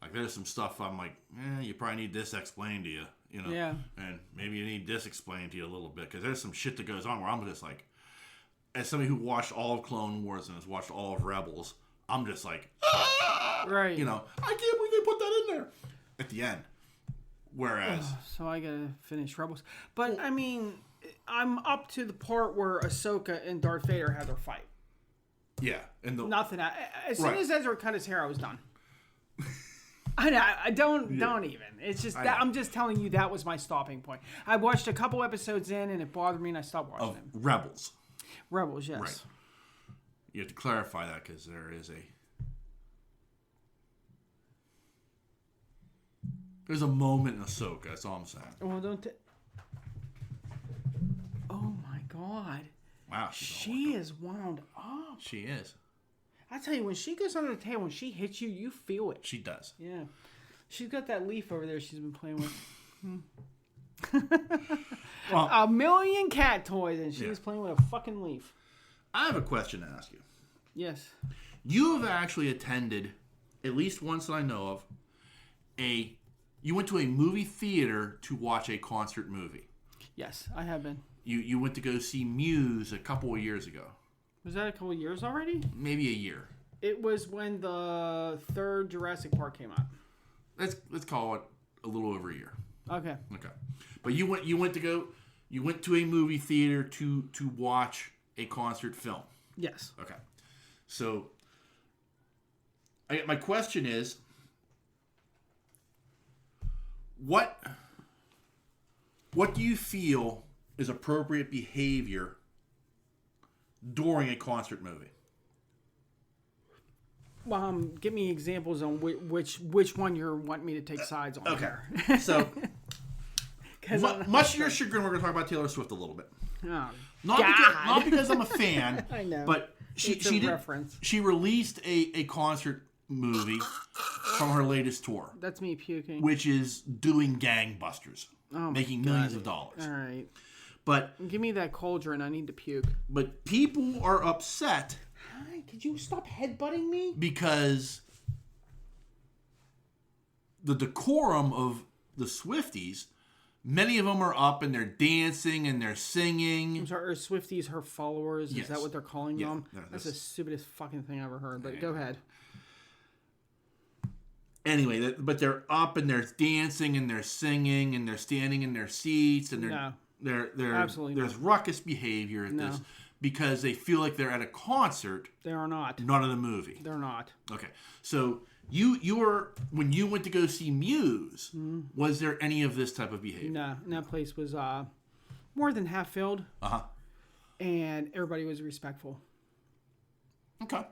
like, there's some stuff I'm like, you probably need this explained to you, you know? Yeah. And maybe you need this explained to you a little bit, because there's some shit that goes on where I'm just like, as somebody who watched all of Clone Wars and has watched all of Rebels, I'm just like, ah! Right. You know, I can't believe they put that in there at the end. Whereas, so I gotta finish Rebels, but I mean, I'm up to the part where Ahsoka and Darth Vader had their fight. yeah, and Nothing. As soon Right. as Ezra cut his hair, I was done. I don't even. It's just that I'm just telling you that was my stopping point. I watched a couple episodes in, and it bothered me, and I stopped watching them. Rebels. Rebels, yes. Right. You have to clarify that because there's a moment in Ahsoka. That's all I'm saying. Well, don't. Oh my God. Wow, She is wound up. She is. I tell you, when she goes under the table, when she hits you, you feel it. She does. Yeah. She's got that leaf over there she's been playing with. Well, a million cat toys, and she's playing with a fucking leaf. I have a question to ask you. Yes. You have actually attended, at least once that I know of, you went to a movie theater to watch a concert movie. Yes, I have been. You went to go see Muse a couple of years ago. Was that a couple of years already? Maybe a year. It was when the third Jurassic Park came out. Let's call it a little over a year. Okay. Okay. But you went to a movie theater to watch a concert film. Yes. Okay. So my question is, what do you feel is appropriate behavior during a concert movie? Give me examples on which one you're wanting me to take sides on. Okay. Here. So, much to your chagrin, we're going to talk about Taylor Swift a little bit. Oh, Not because I'm a fan. I know. But she released a concert movie from her latest tour. That's me puking. Which is doing gangbusters. Making millions of dollars. All right. But give me that cauldron. I need to puke. But people are upset. Hi, could you stop headbutting me? Because the decorum of the Swifties, many of them are up and they're dancing and they're singing. I'm sorry, are Swifties her followers? Yes. Is that what they're calling them? No, that's the stupidest fucking thing I ever heard, but go ahead. Anyway, but they're up and they're dancing and they're singing and they're standing in their seats and they're absolutely there's ruckus behavior at this because they feel like they're at a concert. They are not. Not at a movie. They're not. Okay. So you were, when you went to go see Muse, was there any of this type of behavior? No. And that place was more than half filled. Uh-huh. And everybody was respectful. Okay.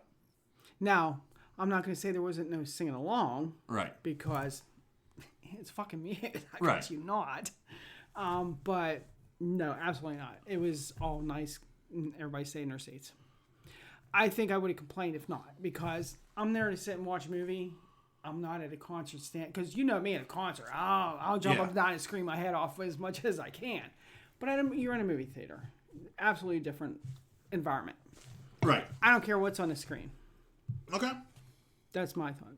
Now, I'm not going to say there wasn't no singing along. Right. Because it's fucking music. I right. guess you not. But no, absolutely not. It was all nice. Everybody stayed in their seats. I think I would have complained if not. Because I'm there to sit and watch a movie. I'm not at a concert stand. Because you know me at a concert. I'll jump up and down and scream my head off as much as I can. But you're in a movie theater. Absolutely different environment. Right. I don't care what's on the screen. Okay. That's my thought.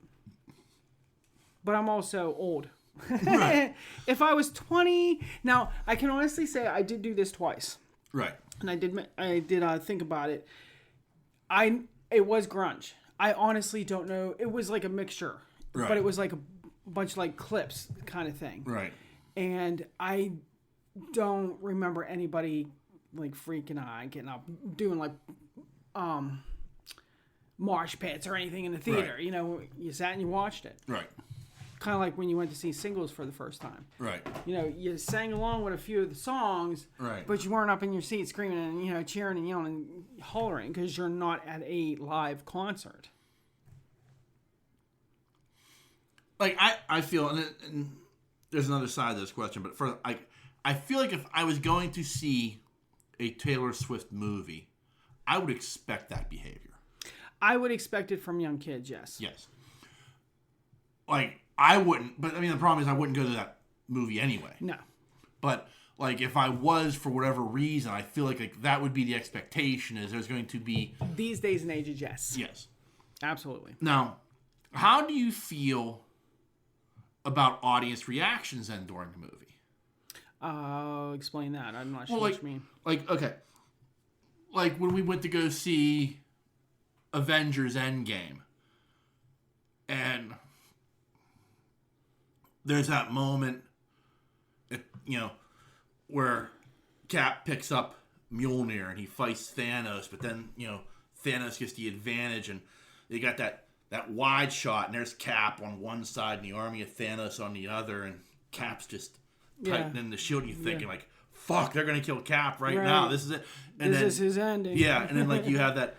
But I'm also old. Right. If I was 20, now I can honestly say I did do this twice. Right. And I did think about it. It was grunge. I honestly don't know. It was like a mixture, right. But it was like a bunch of like clips kind of thing. Right. And I don't remember anybody like freaking out, getting up, doing like mosh pits or anything in the theater. Right. You know, you sat and you watched it. Right. Kind of like when you went to see Singles for the first time. Right. You know, you sang along with a few of the songs, right. But you weren't up in your seat screaming and, you know, cheering and yelling and hollering because you're not at a live concert. Like, I feel, and there's another side to this question, but I feel like if I was going to see a Taylor Swift movie, I would expect that behavior. I would expect it from young kids, yes. Yes. Like, I wouldn't, but I mean, the problem is I wouldn't go to that movie anyway. No. But, like, if I was, for whatever reason, I feel like that would be the expectation, is there's going to be... These days and ages, yes. Yes. Absolutely. Now, how do you feel about audience reactions then during the movie? Explain that. I'm not sure what you mean. Like, okay. Like, when we went to go see Avengers Endgame. And there's that moment, where Cap picks up Mjolnir and he fights Thanos, but then, Thanos gets the advantage, and they got that wide shot, and there's Cap on one side and the army of Thanos on the other, and Cap's just tightening the shield, and you're thinking, like, fuck, they're going to kill Cap right now. This is it. And this is his ending. Yeah, and then, like, you have that,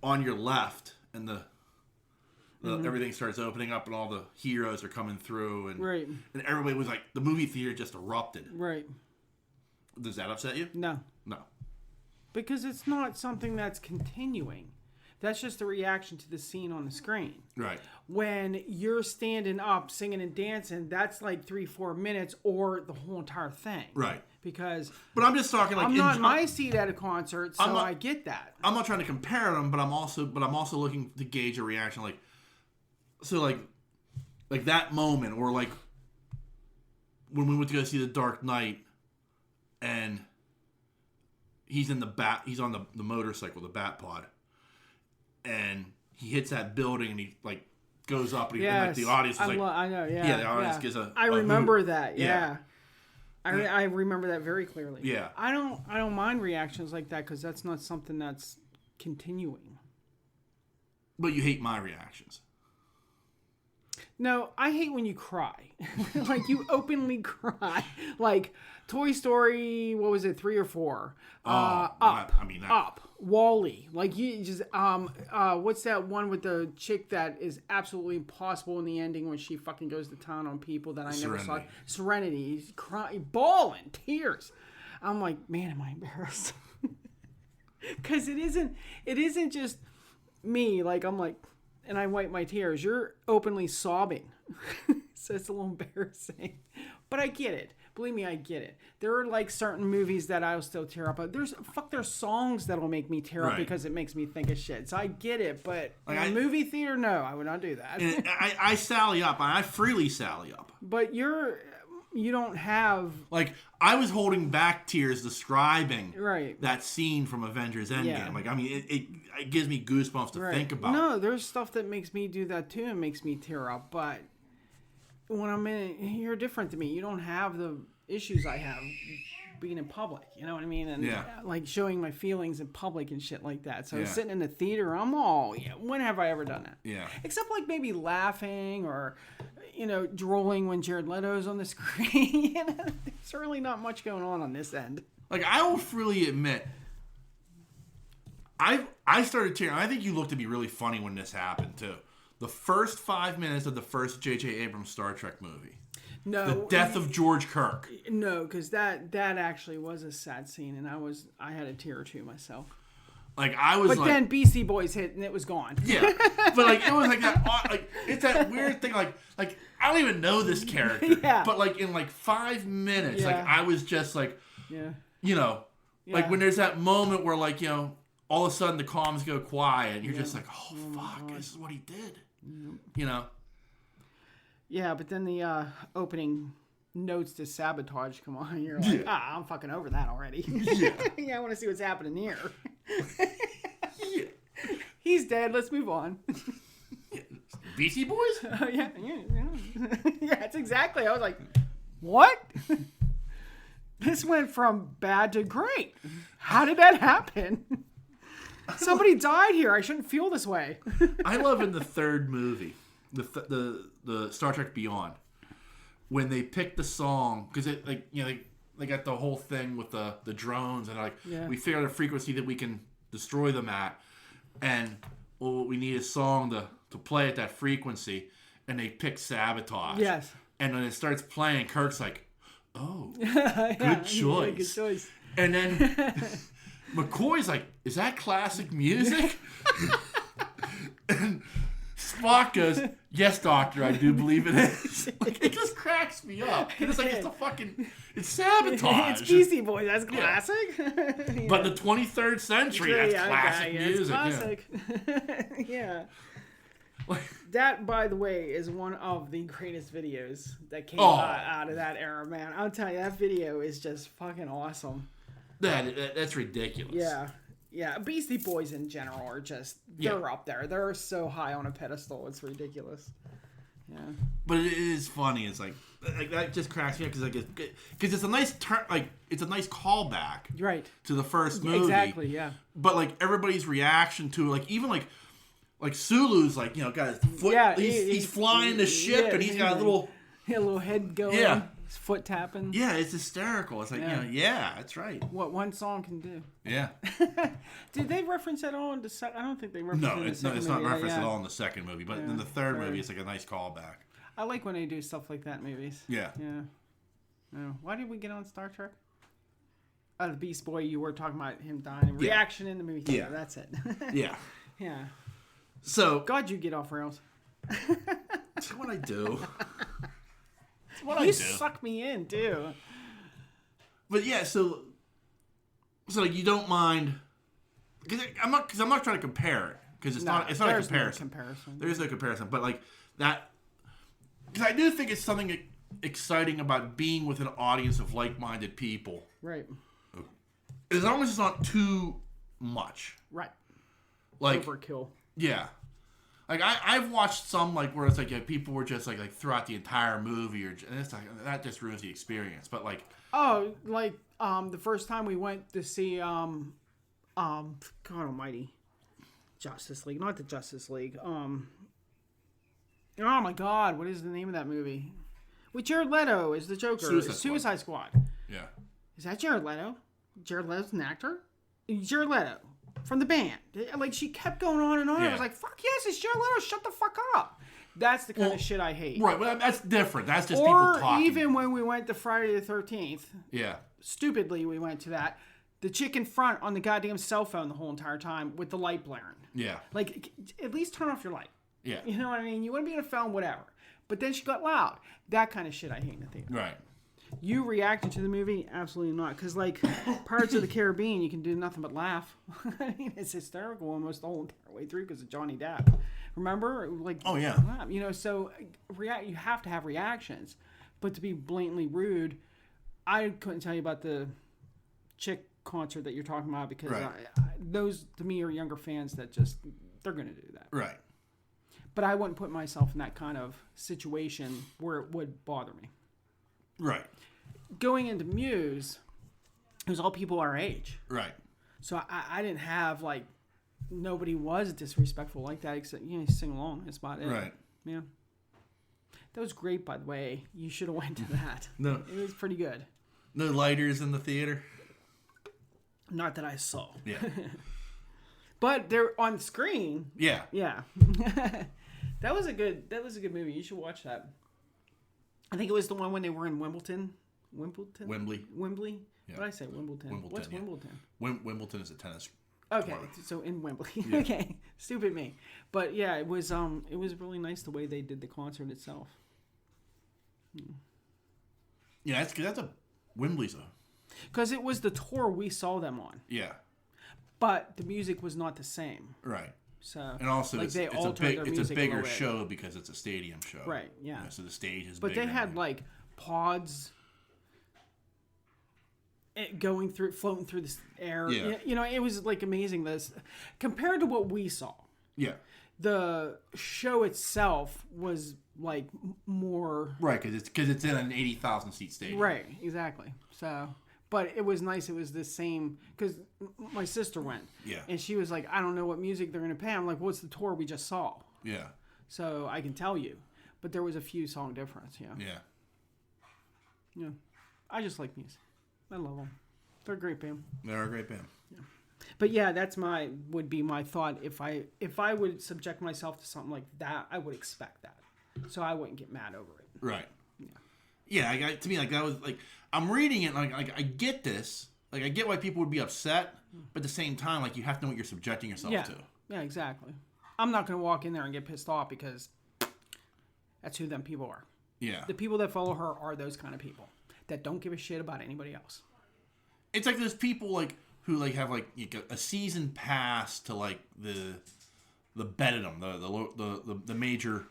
on your left, and the everything starts opening up, and all the heroes are coming through, and and everybody was like, the movie theater just erupted. Right. Does that upset you? No. Because it's not something that's continuing. That's just a reaction to the scene on the screen. Right. When you're standing up, singing and dancing, that's like 3-4 minutes or the whole entire thing. Right. Because... But I'm just talking like... I'm not in my seat at a concert, so I get that. I'm not trying to compare them, but I'm also looking to gauge a reaction. Like, so like that moment, or like when we went to go see The Dark Knight, and he's on the motorcycle, the Bat Pod, and he hits that building, and he like goes up, and, and like the audience is like, I know, the audience gives a. I remember that, I remember that very clearly. Yeah, I don't mind reactions like that because that's not something that's continuing. But you hate my reactions. No, I hate when you cry. Like, you openly cry. Like, Toy Story, what was it, 3 or 4? Up. Up. Wall-E. Like, you just, what's that one with the chick that is absolutely impossible in the ending when she fucking goes to town on people that I never saw? Serenity. He's crying, bawling, tears. I'm like, man, am I embarrassed? Because it isn't just me. Like, I'm like... And I wipe my tears. You're openly sobbing. So it's a little embarrassing. But I get it. Believe me, I get it. There are like certain movies that I'll still tear up. But there's songs that'll make me tear up because it makes me think of shit. So I get it. But like in a movie theater, no, I would not do that. I sally up. I freely sally up. But you don't have... Like, I was holding back tears describing that scene from Avengers Endgame. Yeah. Like, I mean, it gives me goosebumps to think about. No, there's stuff that makes me do that too and makes me tear up. But when I'm you're different to me. You don't have the issues I have being in public. You know what I mean? And like showing my feelings in public and shit like that. So sitting in the theater, I'm all... when have I ever done that? Yeah. Except like maybe laughing or... drooling when Jared Leto's on the screen. There's really not much going on this end. Like, I will freely admit, I started tearing. I think you looked to be really funny when this happened, too. The first 5 minutes of the first J.J. Abrams Star Trek movie. No. The death of George Kirk. No, because that actually was a sad scene, and I had a tear or two myself. Like, I was but then Beastie Boys hit and it was gone. Yeah. But like, it was like that, like, it's that weird thing, like I don't even know this character. Yeah. But like in like 5 minutes, like I was just like, like when there's that moment where like, all of a sudden the comms go quiet and you're just like, oh fuck, this is what he did. Yeah, but then the opening notes to Sabotage come on. You're like, I'm fucking over that already. Yeah. I want to see what's happening here. He's dead. Let's move on. Beastie Boys? Yeah, it's exactly. I was like, what? This went from bad to great. How did that happen? Somebody died here. I shouldn't feel this way. I love in the third movie, the Star Trek Beyond, when they picked the song, because it they got the whole thing with the drones, and we figured out a frequency that we can destroy them at, and we need a song to play at that frequency, and they pick Sabotage. Yes. And when it starts playing, Kirk's like, oh, good choice. Good choice. And then McCoy's like, is that classic music? And Spock goes, yes, Doctor, I do believe it is. Like, it just cracks me up. It's like, it's Sabotage. It's Beastie Boys, that's classic. Yeah. But the 23rd century, that's classic music. It's classic. Yeah. That, by the way, is one of the greatest videos that came out of that era, man. I'll tell you, that video is just fucking awesome. That's ridiculous. Yeah. Yeah, Beastie Boys in general are just, they're up there. They're so high on a pedestal. It's ridiculous. Yeah. But it is funny. It's like that just cracks me up because it's a nice it's a nice callback, right, to the first movie. Exactly, yeah. But like everybody's reaction to even like Sulu's like got his foot. Yeah, he's flying the ship and he's got a little head going. Yeah. His foot tapping. Yeah, it's hysterical. It's like that's right. What one song can do. Yeah. Did they reference that all in the second? I don't think they referenced it in the second movie. No, it's not referenced at all in the second movie. But in the third movie, it's like a nice callback. I like when they do stuff like that in movies. Yeah. Yeah. Why did we get on Star Trek? The Beast Boy, you were talking about him dying. Reaction in the movie. Yeah. That's it. Yeah. Yeah. So. God, you get off rails. That's what I do. You suck me in, too. But yeah, so like you don't mind because I'm not trying to compare it because it's not a comparison. There is no comparison, but like that because I do think it's something exciting about being with an audience of like-minded people. Right. As long as it's not too much. Right. Like overkill. Yeah. Like I've watched some like where it's like people were just like throughout the entire movie and it's like that just ruins the experience. But like the first time we went to see God Almighty, Justice League, not the Justice League. Oh my God, what is the name of that movie? With Jared Leto as the Joker. Suicide Squad. Yeah. Is that Jared Leto? Jared Leto's an actor? Jared Leto. From the band. Like, she kept going on and on. I was like, fuck yes, it's Jared Leto. Shut the fuck up. That's the kind of shit I hate. Right, but that's different. That's just people talking. Or even when we went to Friday the 13th. Yeah. Stupidly, we went to that. The chick in front on the goddamn cell phone the whole entire time with the light blaring. Yeah. Like, at least turn off your light. Yeah. You know what I mean? You want to be in a film, whatever. But then she got loud. That kind of shit I hate in the theater. Right. You reacted to the movie? Absolutely not. Because, like, Pirates of the Caribbean, you can do nothing but laugh. I mean, it's hysterical almost the whole entire way through because of Johnny Depp. Remember? Like, oh, yeah. You know, so you have to have reactions. But to be blatantly rude, I couldn't tell you about the chick concert that you're talking about because those, to me, are younger fans that just, they're going to do that. Right. But I wouldn't put myself in that kind of situation where it would bother me. Right. Going into Muse, it was all people our age. Right. So I didn't have, like, nobody was disrespectful like that except, you sing along. That's about it. Right. Yeah. That was great, by the way. You should have went to that. No. It was pretty good. No lighters in the theater? Not that I saw. Yeah. But they're on screen. Yeah. Yeah. That was a good movie. You should watch that. I think it was the one when they were in Wimbledon. Wembley. Yeah. What did I say? Wimbledon. What's Wimbledon? Wimbledon is a tennis. Okay, so in Wembley. Yeah. Okay, stupid me. But yeah, it was really nice the way they did the concert itself. Yeah, that's a Wembley's a. Because it was the tour we saw them on. Yeah. But the music was not the same. Right. So and also like it's a bigger show because it's a stadium show. Right. Yeah. So the stage is. But bigger. they had like pods floating through the air. Yeah. You know, it was like amazing. This compared to what we saw. Yeah. The show itself was like more right because it's in an 80,000 seat stadium. Right. Exactly. So. But it was nice. It was the same because my sister went. Yeah. And she was like, I don't know what music they're going to play. I'm like, what's the tour we just saw? Yeah. So I can tell you. But there was a few song difference. Yeah. Yeah. Yeah. I just like Muse. I love them. They're a great band. They're a great band. Yeah. But yeah, would be my thought. If I would subject myself to something like that, I would expect that. So I wouldn't get mad over it. Right. Yeah. Yeah. To me, like that was like. I'm reading it, like I get this. Like, I get why people would be upset, but at the same time, like, you have to know what you're subjecting yourself to. Yeah, exactly. I'm not going to walk in there and get pissed off because that's who them people are. Yeah. The people that follow her are those kind of people that don't give a shit about anybody else. It's like there's people, like, who, like, have, like a season pass to, like, the Benedum, the major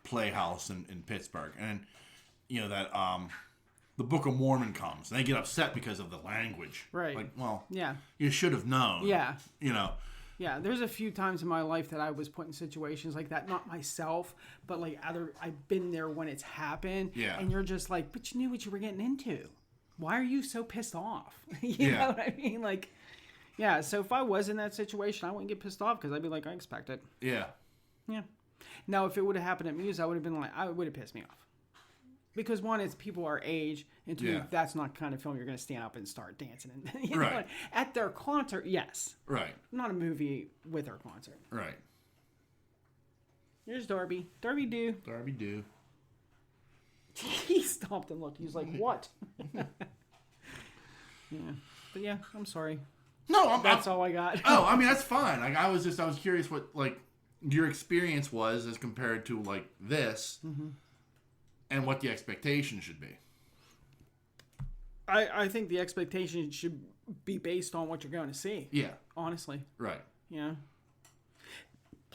playhouse in Pittsburgh. And, you know, that, the Book of Mormon comes, and they get upset because of the language. Right. Like, well, Yeah. you should have known. Yeah. You know. Yeah, there's a few times in my life that I was put in situations like that. Not myself, but like I've been there when it's happened. Yeah. And you're just like, but you knew what you were getting into. Why are you so pissed off? You know what I mean? Like, yeah. So if I was in that situation, I wouldn't get pissed off because I'd be like, I expect it. Yeah. Yeah. Now, if it would have happened at Muse, I would have been like, it would have pissed me off. Because one, it's people our age, and two, that's not the kind of film you're going to stand up and start dancing. And, you know, at their concert, yes. Right. Not a movie with their concert. Right. Here's Darby. Darby do. Darby do. He stopped and looked. He was like, what? Yeah. But yeah, I'm sorry. No, that's all I got. Oh, I mean, that's fine. Like, I was curious what, like, your experience was as compared to, like, this. Mm-hmm. And what the expectation should be. I think the expectation should be based on what you're going to see. Yeah. Honestly. Right. Yeah.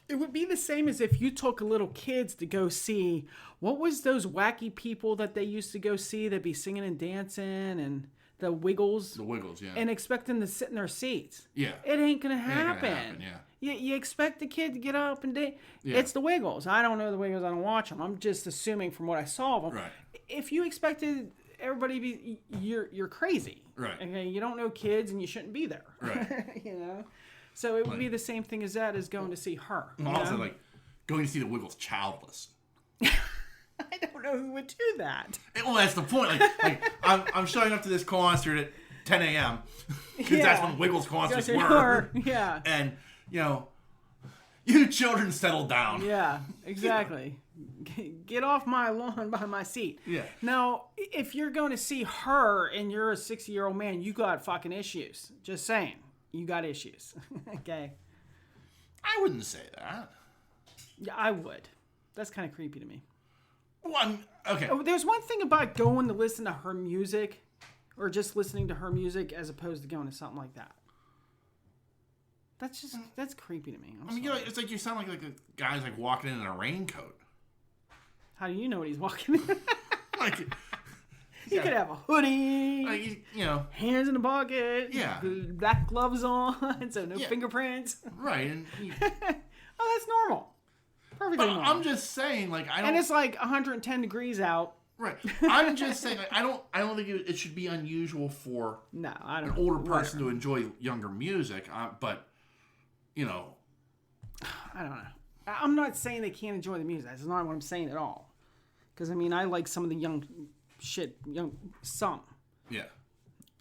It would be the same as if you took little kids to go see, what was those wacky people that they used to go see that'd be singing and dancing and the Wiggles? The Wiggles, yeah. And expect them to sit in their seats. Yeah. It ain't going to happen. Yeah. You expect the kid to get up and dance. Yeah. It's the Wiggles. I don't know the Wiggles. I don't watch them. I'm just assuming from what I saw of them. Right. If you expected everybody to be, you're crazy. Right. Okay. You don't know kids and you shouldn't be there. Right. You know. So it would be the same thing as that as going to see her. Also, like going to see the Wiggles childless. I don't know who would do that. Well, that's the point. Like I'm showing up to this concert at 10 a.m. because that's when Wiggles concerts were. Yeah. And you know, you children settle down. Yeah, exactly. Get off my lawn by my seat. Yeah. Now, if you're going to see her and you're a 60-year-old man, you got fucking issues. Just saying. You got issues. Okay. I wouldn't say that. Yeah, I would. That's kind of creepy to me. Well, okay. Oh, there's one thing about going to listen to her music or just listening to her music as opposed to going to something like that. That's creepy to me. I mean, it's like you sound like a guy's like walking in a raincoat. How do you know what he's walking in? Like, he could have a hoodie, like, you know, hands in the pocket, black gloves on, so no fingerprints. Right. And oh, that's normal. Perfectly normal. I'm just saying, like, I don't. And it's like 110 degrees out. Right. I'm just saying, like, I don't think it should be unusual for an older person to enjoy younger music, but. You know, I don't know. I'm not saying they can't enjoy the music. That's not what I'm saying at all. Because, I mean, I like some of the some. Yeah.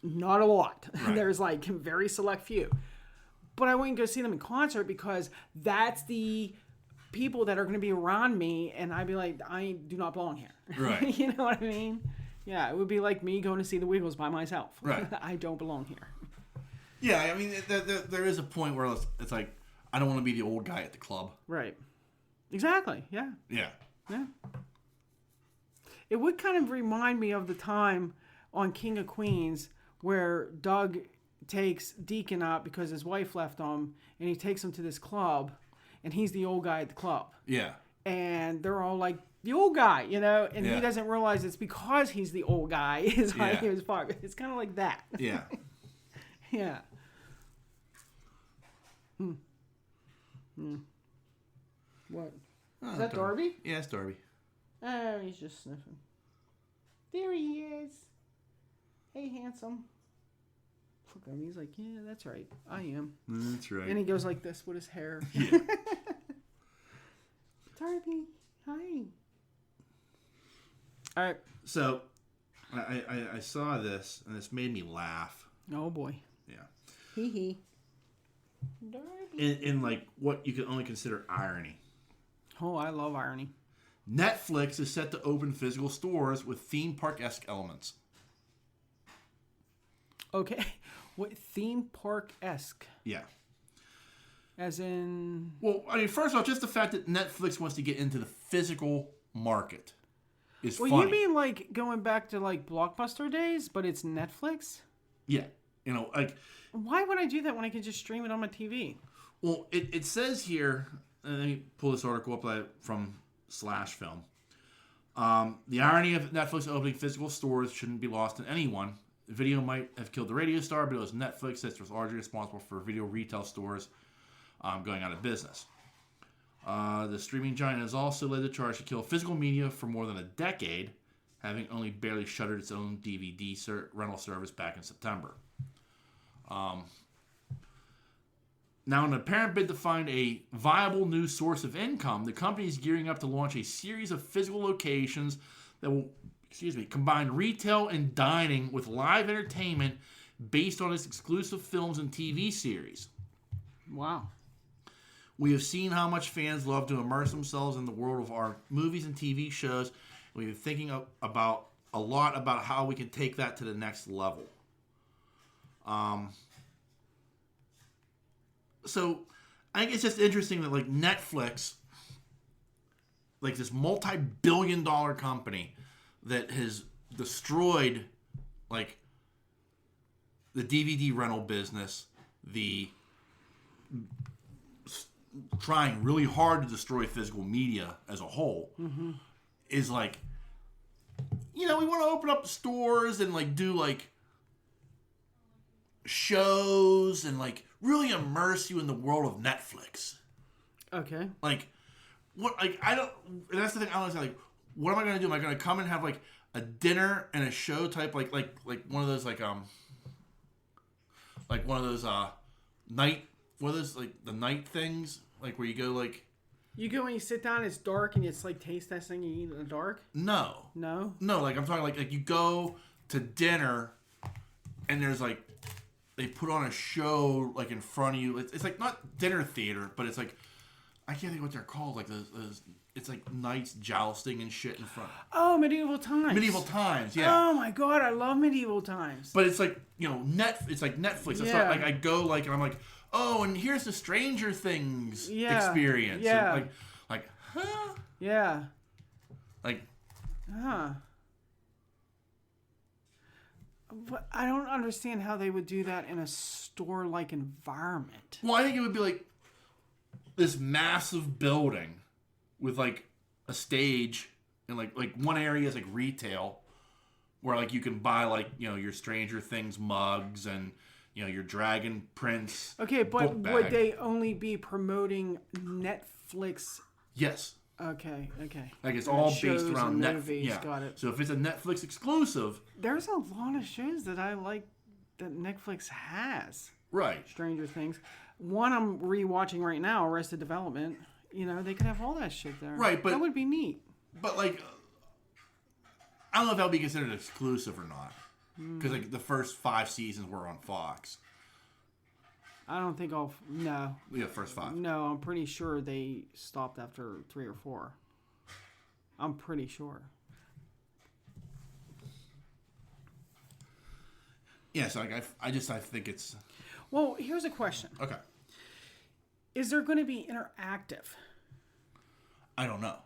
Not a lot. Right. There's like very select few. But I wouldn't go see them in concert because that's the people that are going to be around me. And I'd be like, I do not belong here. Right. You know what I mean? Yeah, it would be like me going to see the Wiggles by myself. Right. I don't belong here. Yeah, I mean, there is a point where it's like, I don't want to be the old guy at the club. Right. Exactly, yeah. Yeah. Yeah. It would kind of remind me of the time on King of Queens where Doug takes Deacon out because his wife left him, and he takes him to this club, and he's the old guy at the club. Yeah. And they're all like, the old guy, you know, and he doesn't realize it's because he's the old guy is why he was part. It's kind of like that. Yeah. Yeah. What? Is that Darby? Yeah, it's Darby. Oh, he's just sniffing. There he is. Hey, handsome. Look at him. He's like, yeah, that's right. I am. That's right. And he goes like this with his hair. Yeah. Darby, hi. All right. So, I saw this, and this made me laugh. Oh, boy. Yeah. Hee hee. Darby. In like what you can only consider irony. Oh, I love irony. Netflix is set to open physical stores with theme park-esque elements. Okay. What theme park-esque? Yeah. As in... Well, I mean, first off, just the fact that Netflix wants to get into the physical market is funny. Well, you mean like going back to like Blockbuster days, but it's Netflix? Yeah. You know, like... Why would I do that when I can just stream it on my TV? Well, it says here... Let me pull this article up from /film. The irony of Netflix opening physical stores shouldn't be lost on anyone. Video might have killed the radio star, but it was Netflix that was largely responsible for video retail stores going out of business. The streaming giant has also led the charge to kill physical media for more than a decade, having only barely shuttered its own DVD rental service back in September. Now, in an apparent bid to find a viable new source of income, the company is gearing up to launch a series of physical locations that will, combine retail and dining with live entertainment based on its exclusive films and TV series. Wow. We have seen how much fans love to immerse themselves in the world of our movies and TV shows. We've been thinking a lot about how we can take that to the next level. So I think it's just interesting that like Netflix, like this multi-billion-dollar company that has destroyed like the DVD rental business, trying really hard to destroy physical media as a whole, is like, we want to open up stores and like do like shows and like really immerse you in the world of Netflix. Okay. Like, what? Like, I don't. That's the thing. I was like, what am I going to do? Am I going to come and have like a dinner and a show type, like one of those like one of those night, what are those like the night things, like where you go like. You go and you sit down, it's dark, and it's like taste testing and you eat in the dark? No. Like I'm talking like you go to dinner, and there's like they put on a show like in front of you. It's like not dinner theater, but it's like I can't think what they're called. Like those it's like knights jousting and shit in front. Oh, medieval times. Medieval times, yeah. Oh my god, I love medieval times. But it's like it's like Netflix. It's not like I go like and I'm like. Oh, and here's the Stranger Things experience. Yeah. And like, huh? Yeah. Like, huh. But I don't understand how they would do that in a store-like environment. Well, I think it would be like this massive building with like a stage and like one area is like retail where like you can buy like, your Stranger Things mugs and your Dragon Prince. Okay, but would they only be promoting Netflix? Yes. Okay. Like it's all based around Netflix. Yeah. Got it. So if it's a Netflix exclusive, there's a lot of shows that I like that Netflix has. Right. Stranger Things. One I'm rewatching right now, Arrested Development. They could have all that shit there. Right, but that would be neat. But like, I don't know if that would be considered exclusive or not. Because like the first 5 seasons were on Fox. I don't think no. Yeah, first 5. No, I'm pretty sure they stopped after 3 or 4. I'm pretty sure. Yeah, so like I think it's. Well, here's a question. Okay. Is there going to be interactive? I don't know.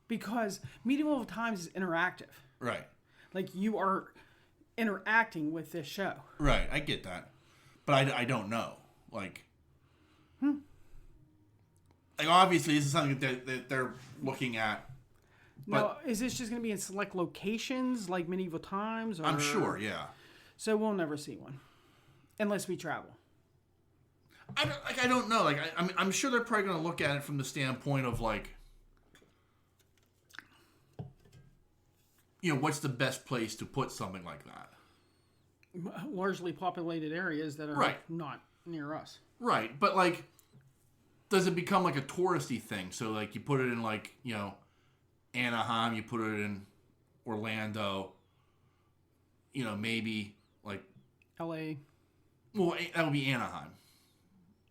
Because Medieval Times is interactive. Right. Like you are interacting with this show. Right, I get that. But I don't know. Like, like obviously this is something that they're looking at. Now, is this just going to be in select locations like Medieval Times? Or... I'm sure, yeah. So we'll never see one. Unless we travel. I don't know. Like, I'm sure they're probably going to look at it from the standpoint of like, what's the best place to put something like that? Largely populated areas that are not near us. Right, but like, does it become like a touristy thing? So like, you put it in like, Anaheim, you put it in Orlando, maybe like L.A. Well, that would be Anaheim.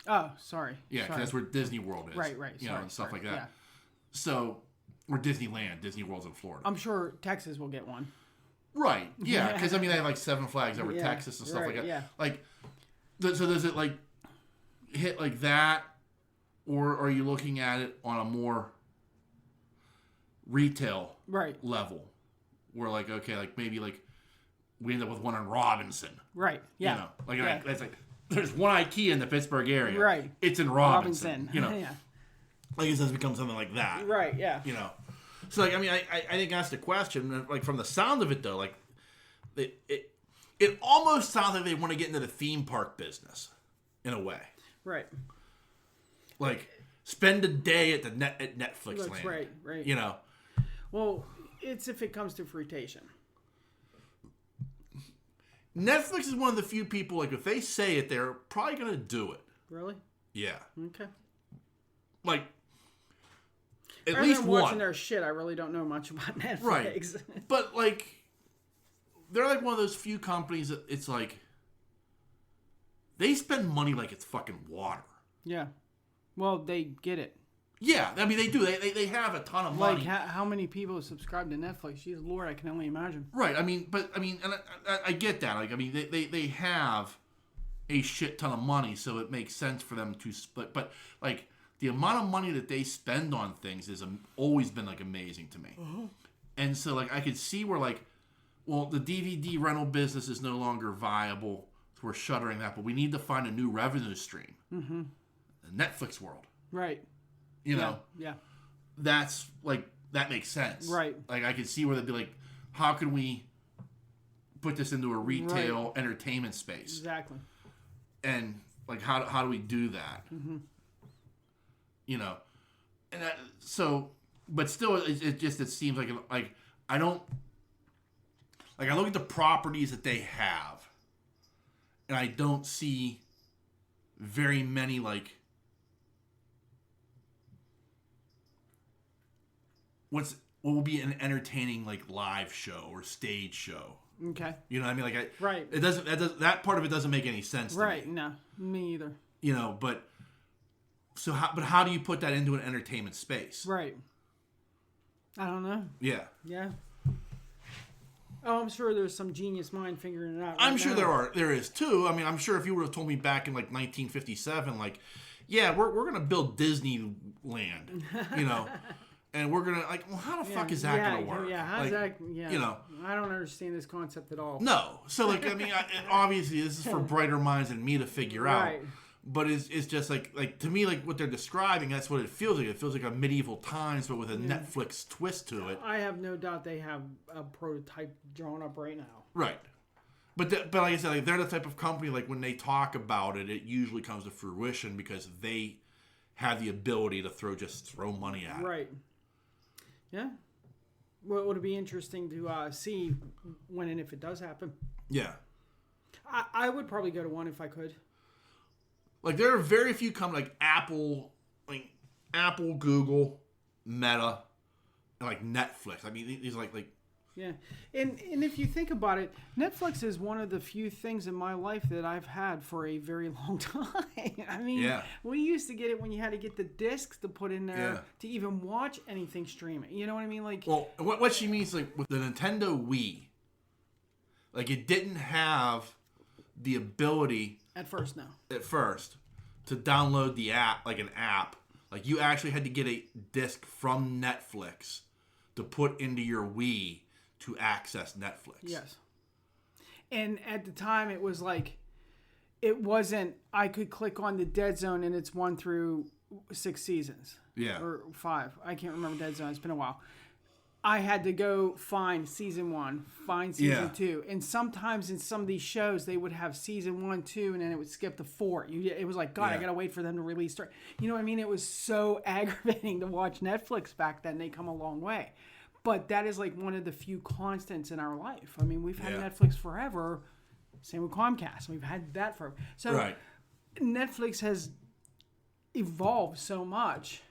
Oh, sorry. Yeah, because that's where Disney World is. Right. And stuff like that. Yeah. So, or Disneyland. Disney World's in Florida. I'm sure Texas will get one. Right. Yeah, because they have like 7 flags over Texas and stuff like that. Yeah. Like, so does it like hit like that, or are you looking at it on a more retail level, where like maybe like we end up with one in Robinson. Right. Yeah. It's like there's one IKEA in the Pittsburgh area. Right. It's in Robinson. Yeah. Yeah. Like it does become something like that. Right. Yeah. So like, I mean, I think that's the question. Like from the sound of it though, like it almost sounds like they want to get into the theme park business in a way. Right. Like spend a day at Netflix That's land. Right. You know. Well, it's if it comes to fruitation. Netflix is one of the few people, like, if they say it, they're probably going to do it. Really? Yeah. Okay. Like, at Rather least than one. watching their shit, I really don't know much about Netflix. Right. But, like, they're like one of those few companies that it's like, they spend money like it's fucking water. Yeah. Well, they get it. Yeah, I mean, they do. They have a ton of money. Like, how many people subscribe to Netflix? Jeez Lord, I can only imagine. Right, I mean, and I get that. Like, I mean, they have a shit ton of money, so it makes sense for them to split. But, like, the amount of money that they spend on things has always been, like, amazing to me. Uh-huh. And so, like, I could see where, like, well, the DVD rental business is no longer viable, so we're shuttering that, but we need to find a new revenue stream. Mm-hmm. The Netflix world. Right. You know, yeah. That's like that makes sense, right? Like I could see where they'd be like, how can we put this into a retail entertainment space? Exactly. And like, how do we do that? Mm-hmm. You know, and but still, it seems like I don't like I look at the properties that they have, and I don't see very many like. What will be an entertaining like live show or stage show? Okay. You know what I mean? Like right. It doesn't that part of it doesn't make any sense. Right. To me. No, me either. You know, but how do you put that into an entertainment space? Right. I don't know. Yeah. Yeah. Oh, I'm sure there's some genius mind figuring it out. I'm sure there is too. I mean, I'm sure if you would have told me back in like 1957, like, yeah, we're gonna build Disneyland, you know. And we're gonna like, well, how the fuck is that gonna work? Yeah, how's like, that? Yeah, you know, I don't understand this concept at all. No, so like, I mean, obviously this is for brighter minds than me to figure out. But it's just like to me, like what they're describing, that's what it feels like. It feels like a medieval times, but with a Netflix twist to it. I have no doubt they have a prototype drawn up right now. Right, but like I said, like they're the type of company like when they talk about it, it usually comes to fruition because they have the ability to throw money at it. Right. Yeah. Well, it'll be interesting to see when and if it does happen. Yeah. I would probably go to one if I could. Like there are very few companies like Apple, Google, Meta, and like Netflix. I mean, these like. Yeah, and if you think about it, Netflix is one of the few things in my life that I've had for a very long time. I mean, we used to get it when you had to get the discs to put in there to even watch anything streaming. You know what I mean? Like, well, what she means like with the Nintendo Wii, like it didn't have the ability at first to download the app like an app. Like you actually had to get a disc from Netflix to put into your Wii to access Netflix. Yes. And at the time, it was like, it wasn't, I could click on the Dead Zone and it's 1 through 6 seasons. Yeah. Or 5. I can't remember Dead Zone. It's been a while. I had to go find season 1, find season 2. And sometimes in some of these shows, they would have season 1, 2, and then it would skip to 4. It was like, God, I got to wait for them to release. You know what I mean? It was so aggravating to watch Netflix back then. They come a long way. But that is like one of the few constants in our life. I mean, we've had Netflix forever. Same with Comcast. We've had that forever. So Netflix has evolved so much.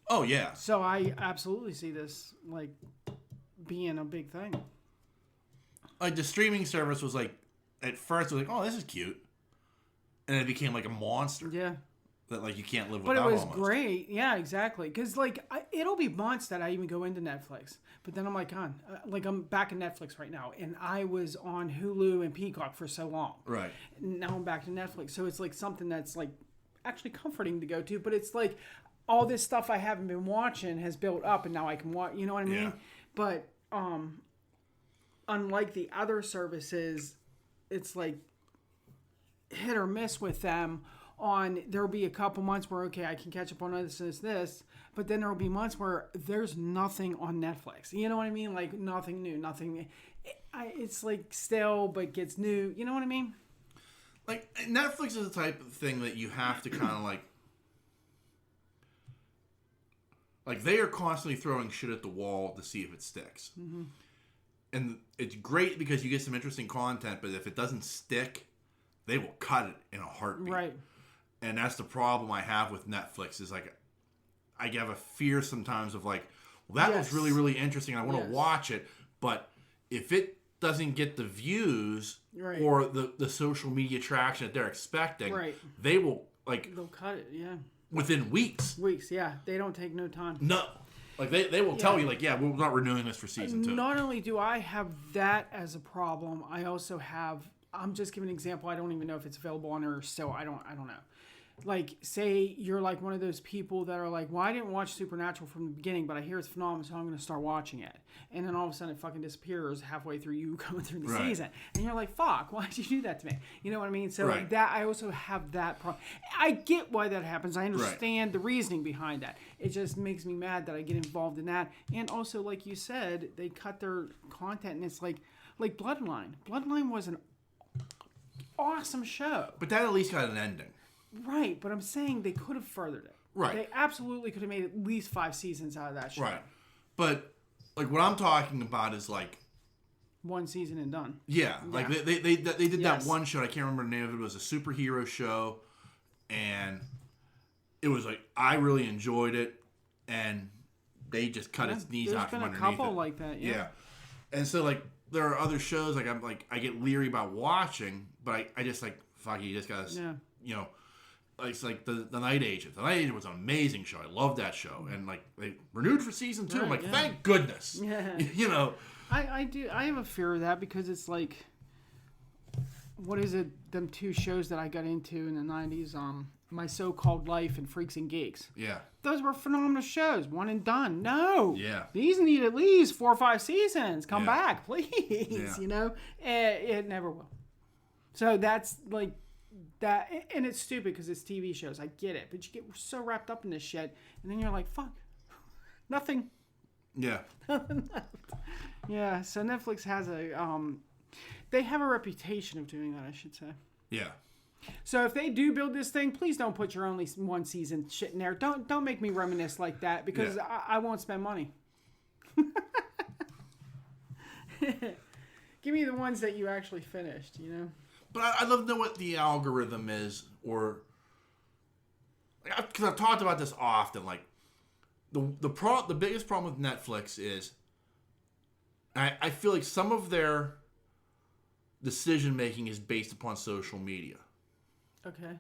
Oh, yeah. So I absolutely see this like being a big thing. Like the streaming service was like, at first it was like, oh, this is cute. And it became like a monster. Yeah. That like you can't live without. But it was almost. Great. Yeah, exactly. Because like it'll be months that I even go into Netflix. But then I'm like, like I'm back in Netflix right now. And I was on Hulu and Peacock for so long. Right. Now I'm back to Netflix. So it's like something that's like actually comforting to go to. But it's like all this stuff I haven't been watching has built up and now I can watch. You know what I mean? Yeah. But unlike the other services, it's like hit or miss with them. There'll be a couple months where, okay, I can catch up on this, But then there will be months where there's nothing on Netflix. You know what I mean? Like nothing new, nothing. It's like stale, but gets new. You know what I mean? Like Netflix is the type of thing that you have to kind of like they are constantly throwing shit at the wall to see if it sticks. Mm-hmm. And it's great because you get some interesting content, but if it doesn't stick, they will cut it in a heartbeat. Right. And that's the problem I have with Netflix is like, I have a fear sometimes of like, well, that was really, really interesting. I want to watch it. But if it doesn't get the views or the social media traction that they're expecting, they will they'll cut it, within weeks. Yeah. They don't take no time. No. Like they will tell you like, yeah, we're not renewing this for season 2. Not only do I have that as a problem, I also have, I'm just giving an example. I don't even know if it's available on there still. I don't know. Like, say you're like one of those people that are like, well, I didn't watch Supernatural from the beginning, but I hear it's phenomenal, so I'm going to start watching it. And then all of a sudden it fucking disappears halfway through you going through the season. And you're like, fuck, why did you do that to me? You know what I mean? So that I also have that problem. I get why that happens. I understand the reasoning behind that. It just makes me mad that I get involved in that. And also, like you said, they cut their content, and it's like Bloodline. Bloodline was an awesome show. But that at least got an ending. Right, but I'm saying they could have furthered it. Right. They absolutely could have made at least 5 seasons out of that show. Right. But, like, what I'm talking about is, like... 1 season and done. Yeah. Like, they did that one show. I can't remember the name of it. It was a superhero show. And it was, like, I really enjoyed it. And they just cut its knees out from underneath it. There's been a couple like that, yeah. And so, like, there are other shows, like, I get leery about watching. But I just, like, fuck, you just gotta, you know... It's like the Night Agent. The Night Agent was an amazing show. I loved that show. And like they renewed for season 2. I'm like, thank goodness. Yeah. You know. I do. I have a fear of that because it's like, what is it? Them 2 shows that I got into in the 90s. My So-Called Life and Freaks and Geeks. Yeah. Those were phenomenal shows. One and done. No. Yeah. These need at least 4 or 5 seasons. Come back, please. Yeah. You know. It never will. So that's like. That, and it's stupid because it's TV shows. I get it, but you get so wrapped up in this shit, and then you're like, "Fuck, nothing." Yeah. Yeah. So Netflix has they have a reputation of doing that, I should say. Yeah. So if they do build this thing, please don't put your only 1 season shit in there. Don't make me reminisce like that because I won't spend money. Give me the ones that you actually finished. You know. But I'd love to know what the algorithm is, or because I've talked about this often. Like the biggest problem with Netflix is I feel like some of their decision making is based upon social media. Okay.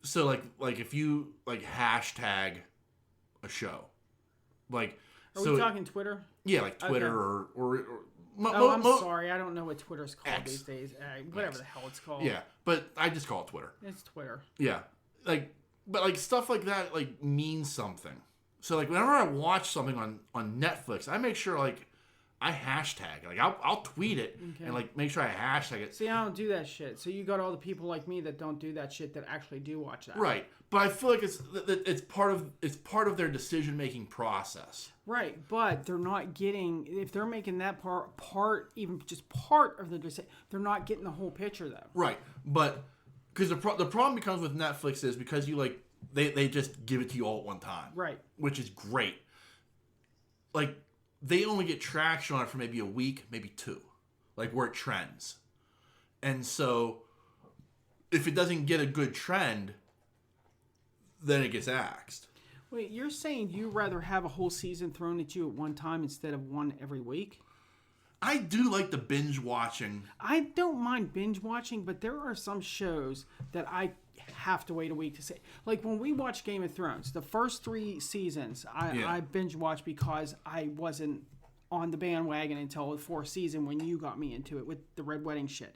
So like if you like hashtag a show, like are we talking Twitter? Yeah, like Twitter or I'm sorry. I don't know what Twitter's called X. these days. Whatever the hell it's called. Yeah, but I just call it Twitter. It's Twitter. Yeah. But stuff like that, like, means something. So, like, whenever I watch something on Netflix, I make sure, like, I hashtag. Like, I'll tweet it and, like, make sure I hashtag it. See, I don't do that shit. So you got all the people like me that don't do that shit that actually do watch that. Right. But I feel like it's part of their decision-making process. Right, but they're not getting, if they're making that part even just part of the decision, they're not getting the whole picture though. Right, but because the problem becomes with Netflix is because you like they just give it to you all at one time. Right. Which is great. Like they only get traction on it for maybe a week, maybe 2. Like where it trends. And so if it doesn't get a good trend, then it gets axed. Wait, you're saying you'd rather have a whole season thrown at you at one time instead of one every week? I do like the binge watching. I don't mind binge watching, but there are some shows that I have to wait a week to see. Like when we watched Game of Thrones, the first 3 seasons, I binge watched because I wasn't on the bandwagon until the 4th season when you got me into it with the Red Wedding shit.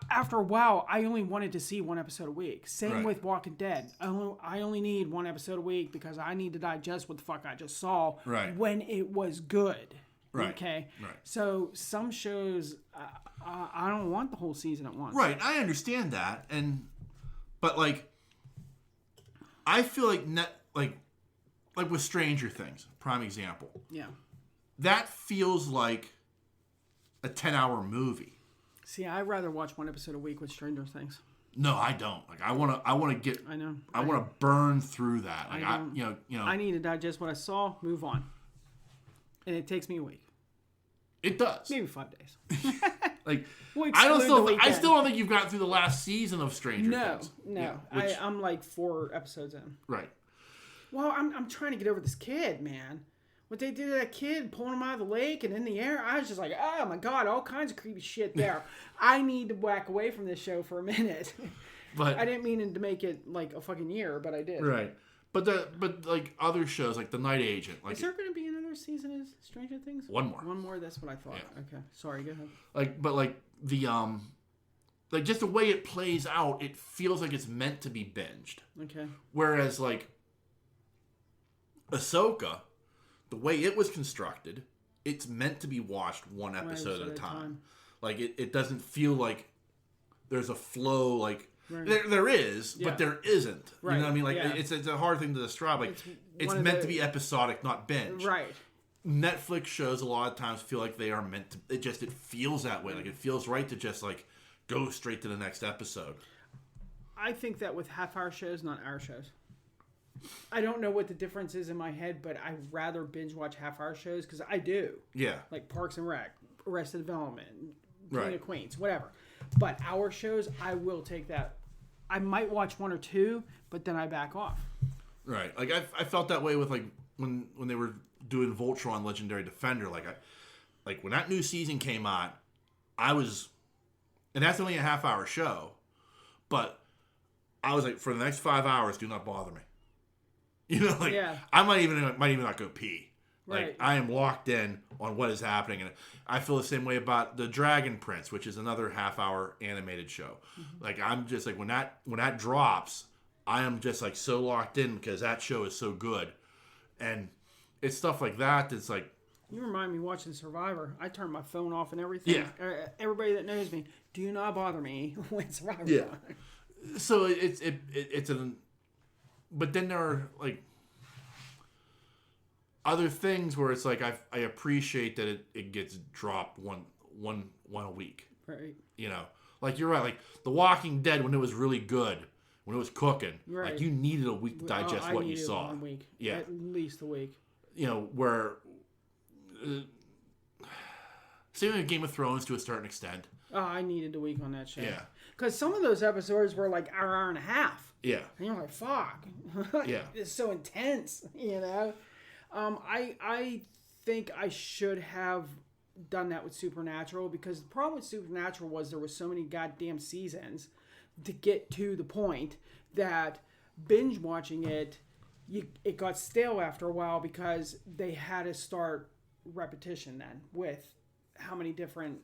After a while, I only wanted to see 1 episode a week. Same with Walking Dead. I only need 1 episode a week because I need to digest what the fuck I just saw when it was good. Right. Okay? Right. So some shows, I don't want the whole season at once. Right. I understand that. But like, I feel like like with Stranger Things, prime example. Yeah. That feels like a 10-hour movie. See, I'd rather watch one episode a week with Stranger Things. No, I don't. Like I want to I know. I want to burn through that. Like you know. I need to digest what I saw, move on. And it takes me a week. It does. Maybe 5 days. Like I still don't think you've gotten through the last season of Stranger Things. No. Yeah, I'm like 4 episodes in. Right. Well, I'm trying to get over this kid, man. What they did to that kid, pulling him out of the lake and in the air, I was just like, oh my God, all kinds of creepy shit there. I need to whack away from this show for a minute. But I didn't mean to make it like a fucking year, but I did. Right. But like other shows, like The Night Agent. Like, is there going to be another season of Stranger Things? One more. One more? That's what I thought. Yeah. Okay. Sorry, go ahead. Like the like just the way it plays out, it feels like it's meant to be binged. Okay. Whereas like Ahsoka, the way it was constructed, it's meant to be watched one episode at a time. Like it doesn't feel like there's a flow. Like there is, but there isn't. Right. You know what I mean? Like it's a hard thing to describe. Like it's meant to be episodic, not binge. Right. Netflix shows a lot of times feel like they are meant to. It feels that way. Like it feels right to just like go straight to the next episode. I think that with half-hour shows, not hour shows. I don't know what the difference is in my head, but I rather binge watch half-hour shows because I do. Yeah. Like Parks and Rec, Arrested Development, King right. of Queens, whatever. But hour shows, I will take that. I might watch 1 or 2, but then I back off. Right. Like I felt that way with like when they were doing Voltron Legendary Defender. Like when that new season came on, and that's only a half-hour show, but I was like, for the next 5 hours, do not bother me. You know, like I might even not go pee. Like Right. I am locked in on what is happening, and I feel the same way about the Dragon Prince, which is another half-hour animated show. Mm-hmm. Like I'm just like when that drops, I am just like so locked in because that show is so good, and it's stuff like that that's like. You remind me watching Survivor. I turn my phone off and everything. Yeah. Everybody that knows me, do not bother me when Survivor's on. So it's an. But then there are like other things where it's like I appreciate that it gets dropped one a week. Right. You know, like you're right. Like The Walking Dead, when it was really good, when it was cooking, right. like you needed a week to digest what you saw. 1 week. Yeah, at least a week. You know, where same with Game of Thrones to a certain extent. Oh, I needed a week on that show. Yeah, because some of those episodes were like hour and a half. Yeah. And you're like, fuck. Yeah. It's so intense, you know? I think I should have done that with Supernatural because the problem with Supernatural was there was so many goddamn seasons to get to the point that binge watching it got stale after a while because they had to start repetition then with how many different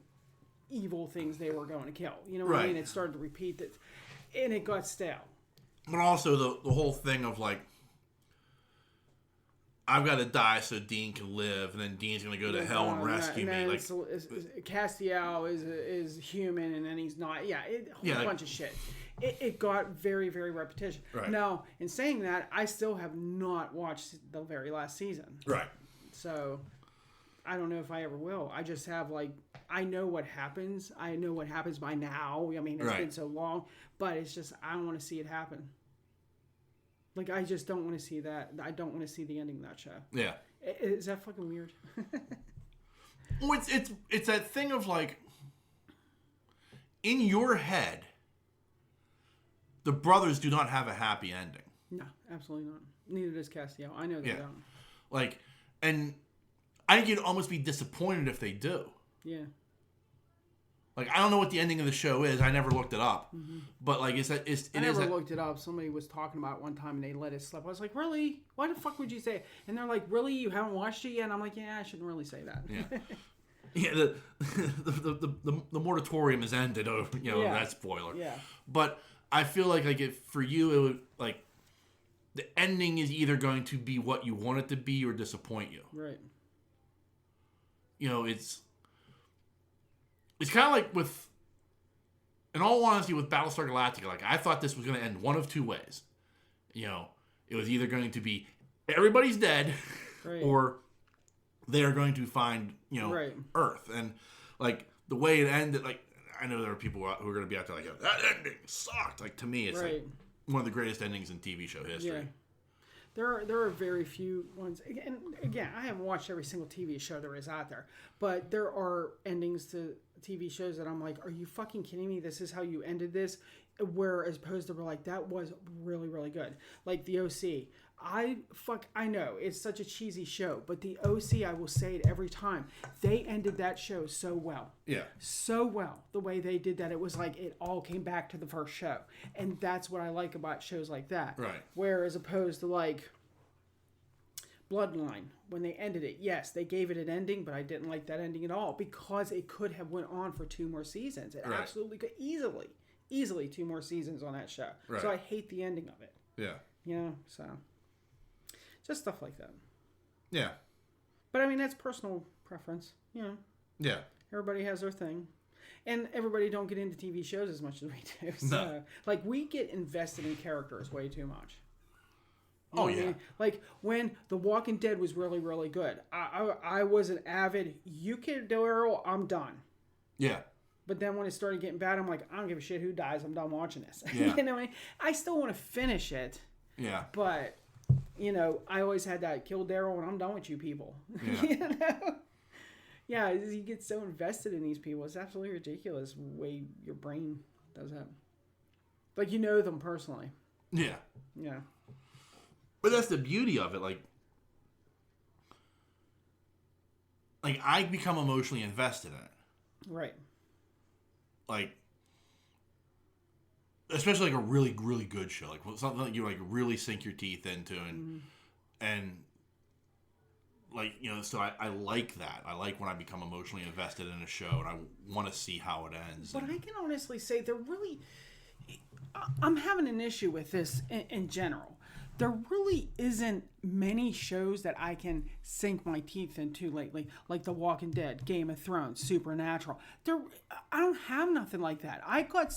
evil things they were going to kill. You know what I mean? It started to repeat it, and it got stale. But also the whole thing of like, I've got to die so Dean can live, and then Dean's going to go to hell and rescue me. Like Castiel is human, and then he's not. Yeah, a whole bunch of shit. It got very, very repetition. Right. Now, in saying that, I still have not watched the very last season. Right. So, I don't know if I ever will. I just have like, I know what happens. I know what happens by now. I mean, it's been so long, but it's just, I don't want to see it happen. Like, I just don't want to see that. I don't want to see the ending of that show. Yeah. Is that fucking weird? Well, it's that thing of like, in your head, the brothers do not have a happy ending. No, absolutely not. Neither does Castiel. I know they don't. Like, and I think you'd almost be disappointed if they do. Yeah. Like, I don't know what the ending of the show is. I never looked it up. Mm-hmm. But, like, I never looked it up. Somebody was talking about it one time, and they let it slip. I was like, really? Why the fuck would you say it? And they're like, really? You haven't watched it yet? And I'm like, yeah, I shouldn't really say that. Yeah. Yeah, the moratorium is ended, that spoiler. Yeah. But I feel like if for you, it would, like, the ending is either going to be what you want it to be or disappoint you. Right. You know, it's kind of like with, in all honesty, with Battlestar Galactica. Like, I thought this was going to end one of two ways. You know, it was either going to be everybody's dead, Right. or they are going to find, Right. Earth. And, like, the way it ended, like, I know there are people who are going to be out there like, that ending sucked. Like, to me, it's Right. like one of the greatest endings in TV show history. Yeah. There are very few ones. And again, I haven't watched every single TV show there is out there, but there are endings to TV shows that I'm like, are you fucking kidding me? This is how you ended this? Where as opposed to like, that was really, really good. Like the OC. I know it's such a cheesy show, but the OC, I will say it every time. They ended that show so well. Yeah. So well. The way they did that, it was like it all came back to the first show. And that's what I like about shows like that. Right. Where as opposed to like Bloodline, when they ended it, yes, they gave it an ending, but I didn't like that ending at all because it could have went on for 2 more seasons. It Right. absolutely could easily 2 more seasons on that show. Right. So I hate the ending of it. Yeah. So just stuff like that. Yeah. But I mean, that's personal preference. Yeah. Everybody has their thing. And everybody don't get into TV shows as much as we do. So, No. like, we get invested in characters way too much. Oh, what I yeah. mean? Like, when The Walking Dead was really, really good, I was an avid, you killed Daryl, I'm done. Yeah. But then when it started getting bad, I'm like, I don't give a shit who dies, I'm done watching this. Yeah. You know what I mean? I still want to finish it, Yeah. but, I always had that, kill Daryl and I'm done with you people. Yeah. Yeah, you get so invested in these people. It's absolutely ridiculous the way your brain does that. Like, you know them personally. Yeah. Yeah. But that's the beauty of it. Like I become emotionally invested in it. Right. Like, especially like a really, really good show. Like something that you like really sink your teeth into and like, so I like that. I like when I become emotionally invested in a show and I want to see how it ends. But I can honestly say I'm having an issue with this in general. There really isn't many shows that I can sink my teeth into lately, like The Walking Dead, Game of Thrones, Supernatural. I don't have nothing like that. I got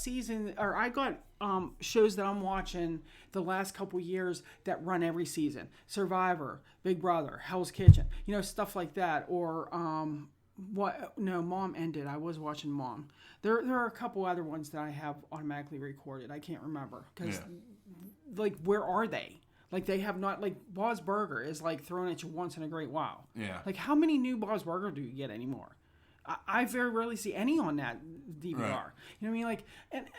shows that I'm watching the last couple years that run every season. Survivor, Big Brother, Hell's Kitchen, stuff like that. Or Mom ended. I was watching Mom. There are a couple other ones that I have automatically recorded. I can't remember because, like, where are they? Like, they have not, like, Bob's Burger is, like, thrown at you once in a great while. Yeah. Like, how many new Bob's Burger do you get anymore? I very rarely see any on that DVR. Right. You know what I mean? Like,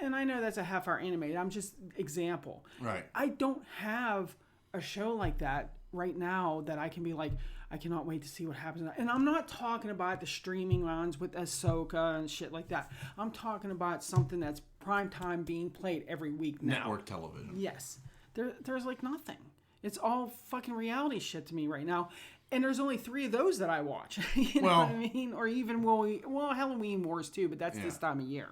and I know that's a half-hour animated. I'm just example. Right. I don't have a show like that right now that I can be like, I cannot wait to see what happens. And I'm not talking about the streaming ones with Ahsoka and shit like that. I'm talking about something that's prime time being played every week now. Network television. Yes. There's like nothing. It's all fucking reality shit to me right now. And there's only 3 of those that I watch. You know what I mean? Or even, Halloween Wars too, but that's this time of year.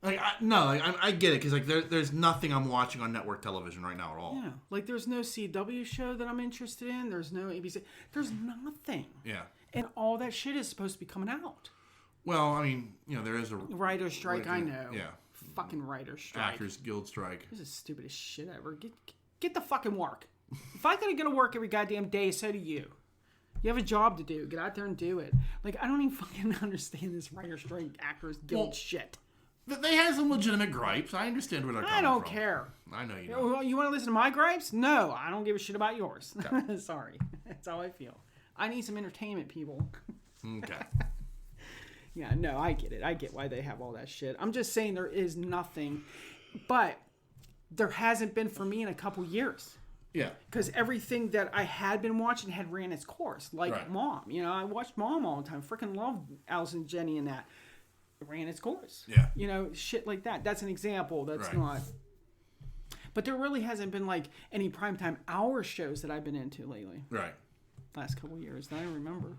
Like, I get it, because like there's nothing I'm watching on network television right now at all. Yeah. Like, there's no CW show that I'm interested in. There's no ABC. There's nothing. Yeah. And all that shit is supposed to be coming out. Well, I mean, there is a Writer's strike, I know. Yeah. Fucking writer's strike. Actors Guild strike. This is the stupidest shit ever. Get the fucking work. If I gotta go to work every goddamn day, so do you. You have a job to do. Get out there and do it. Like, I don't even fucking understand this writer's strike, Actors Guild shit. They had some legitimate gripes. I understand where they're coming from. I don't care. I know you don't. You want to listen to my gripes? No, I don't give a shit about yours. No. Sorry. That's how I feel. I need some entertainment, people. Okay. Yeah, no, I get it. I get why they have all that shit. I'm just saying there is nothing, but there hasn't been for me in a couple years. Yeah. Because everything that I had been watching had ran its course. Like Mom. I watched Mom all the time. Freaking love Allison Jenny and that. It ran its course. Yeah. Shit like that. That's an example. That's not. But there really hasn't been like any primetime hour shows that I've been into lately. Right. Last couple of years that I remember.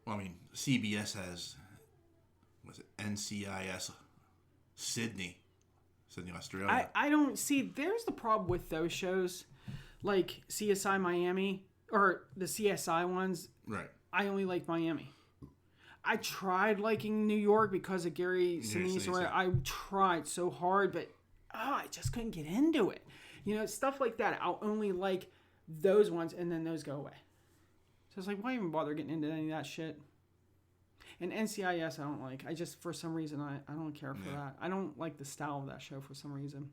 Well, I mean, CBS has, NCIS Sydney, Australia. I don't see, there's the problem with those shows, like CSI Miami, or the CSI ones. Right. I only like Miami. I tried liking New York because of Gary Sinise. I tried so hard, but I just couldn't get into it. You know, stuff like that. I'll only like those ones, and then those go away. So it's like, why even bother getting into any of that shit? And NCIS, I don't like. I just, for some reason, I don't care for that. I don't like the style of that show for some reason.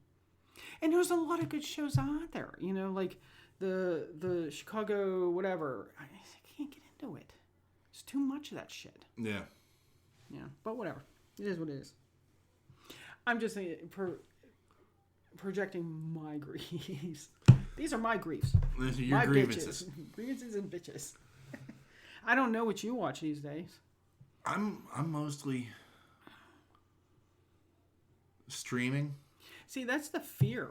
And there's a lot of good shows out there. You know, like the Chicago whatever. I can't get into it. It's too much of that shit. Yeah. Yeah, but whatever. It is what it is. I'm just saying, projecting my griefs. These are my griefs. These are your my grievances. Bitches. Grievances and bitches. I don't know what you watch these days. I'm mostly streaming. See, that's the fear.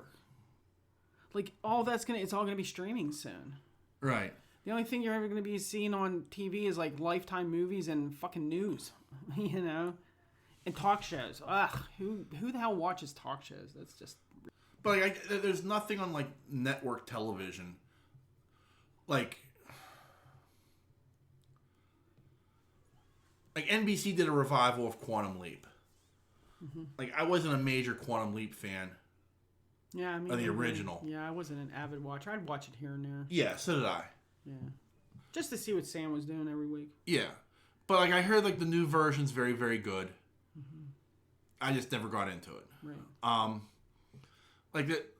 Like, it's all gonna be streaming soon. Right. The only thing you're ever gonna be seeing on TV is like Lifetime movies and fucking news, you know, and talk shows. Ugh, who the hell watches talk shows? That's just. But like, there's nothing on like network television, like NBC did a revival of Quantum Leap. Mm-hmm. Like, I wasn't a major Quantum Leap fan. Yeah, I mean, of the original. Yeah, I wasn't an avid watcher. I'd watch it here and there. Yeah, so did I. Yeah, just to see what Sam was doing every week. Yeah, but like I heard like the new version's very, very good. Mm-hmm. I just never got into it. Right. Like that.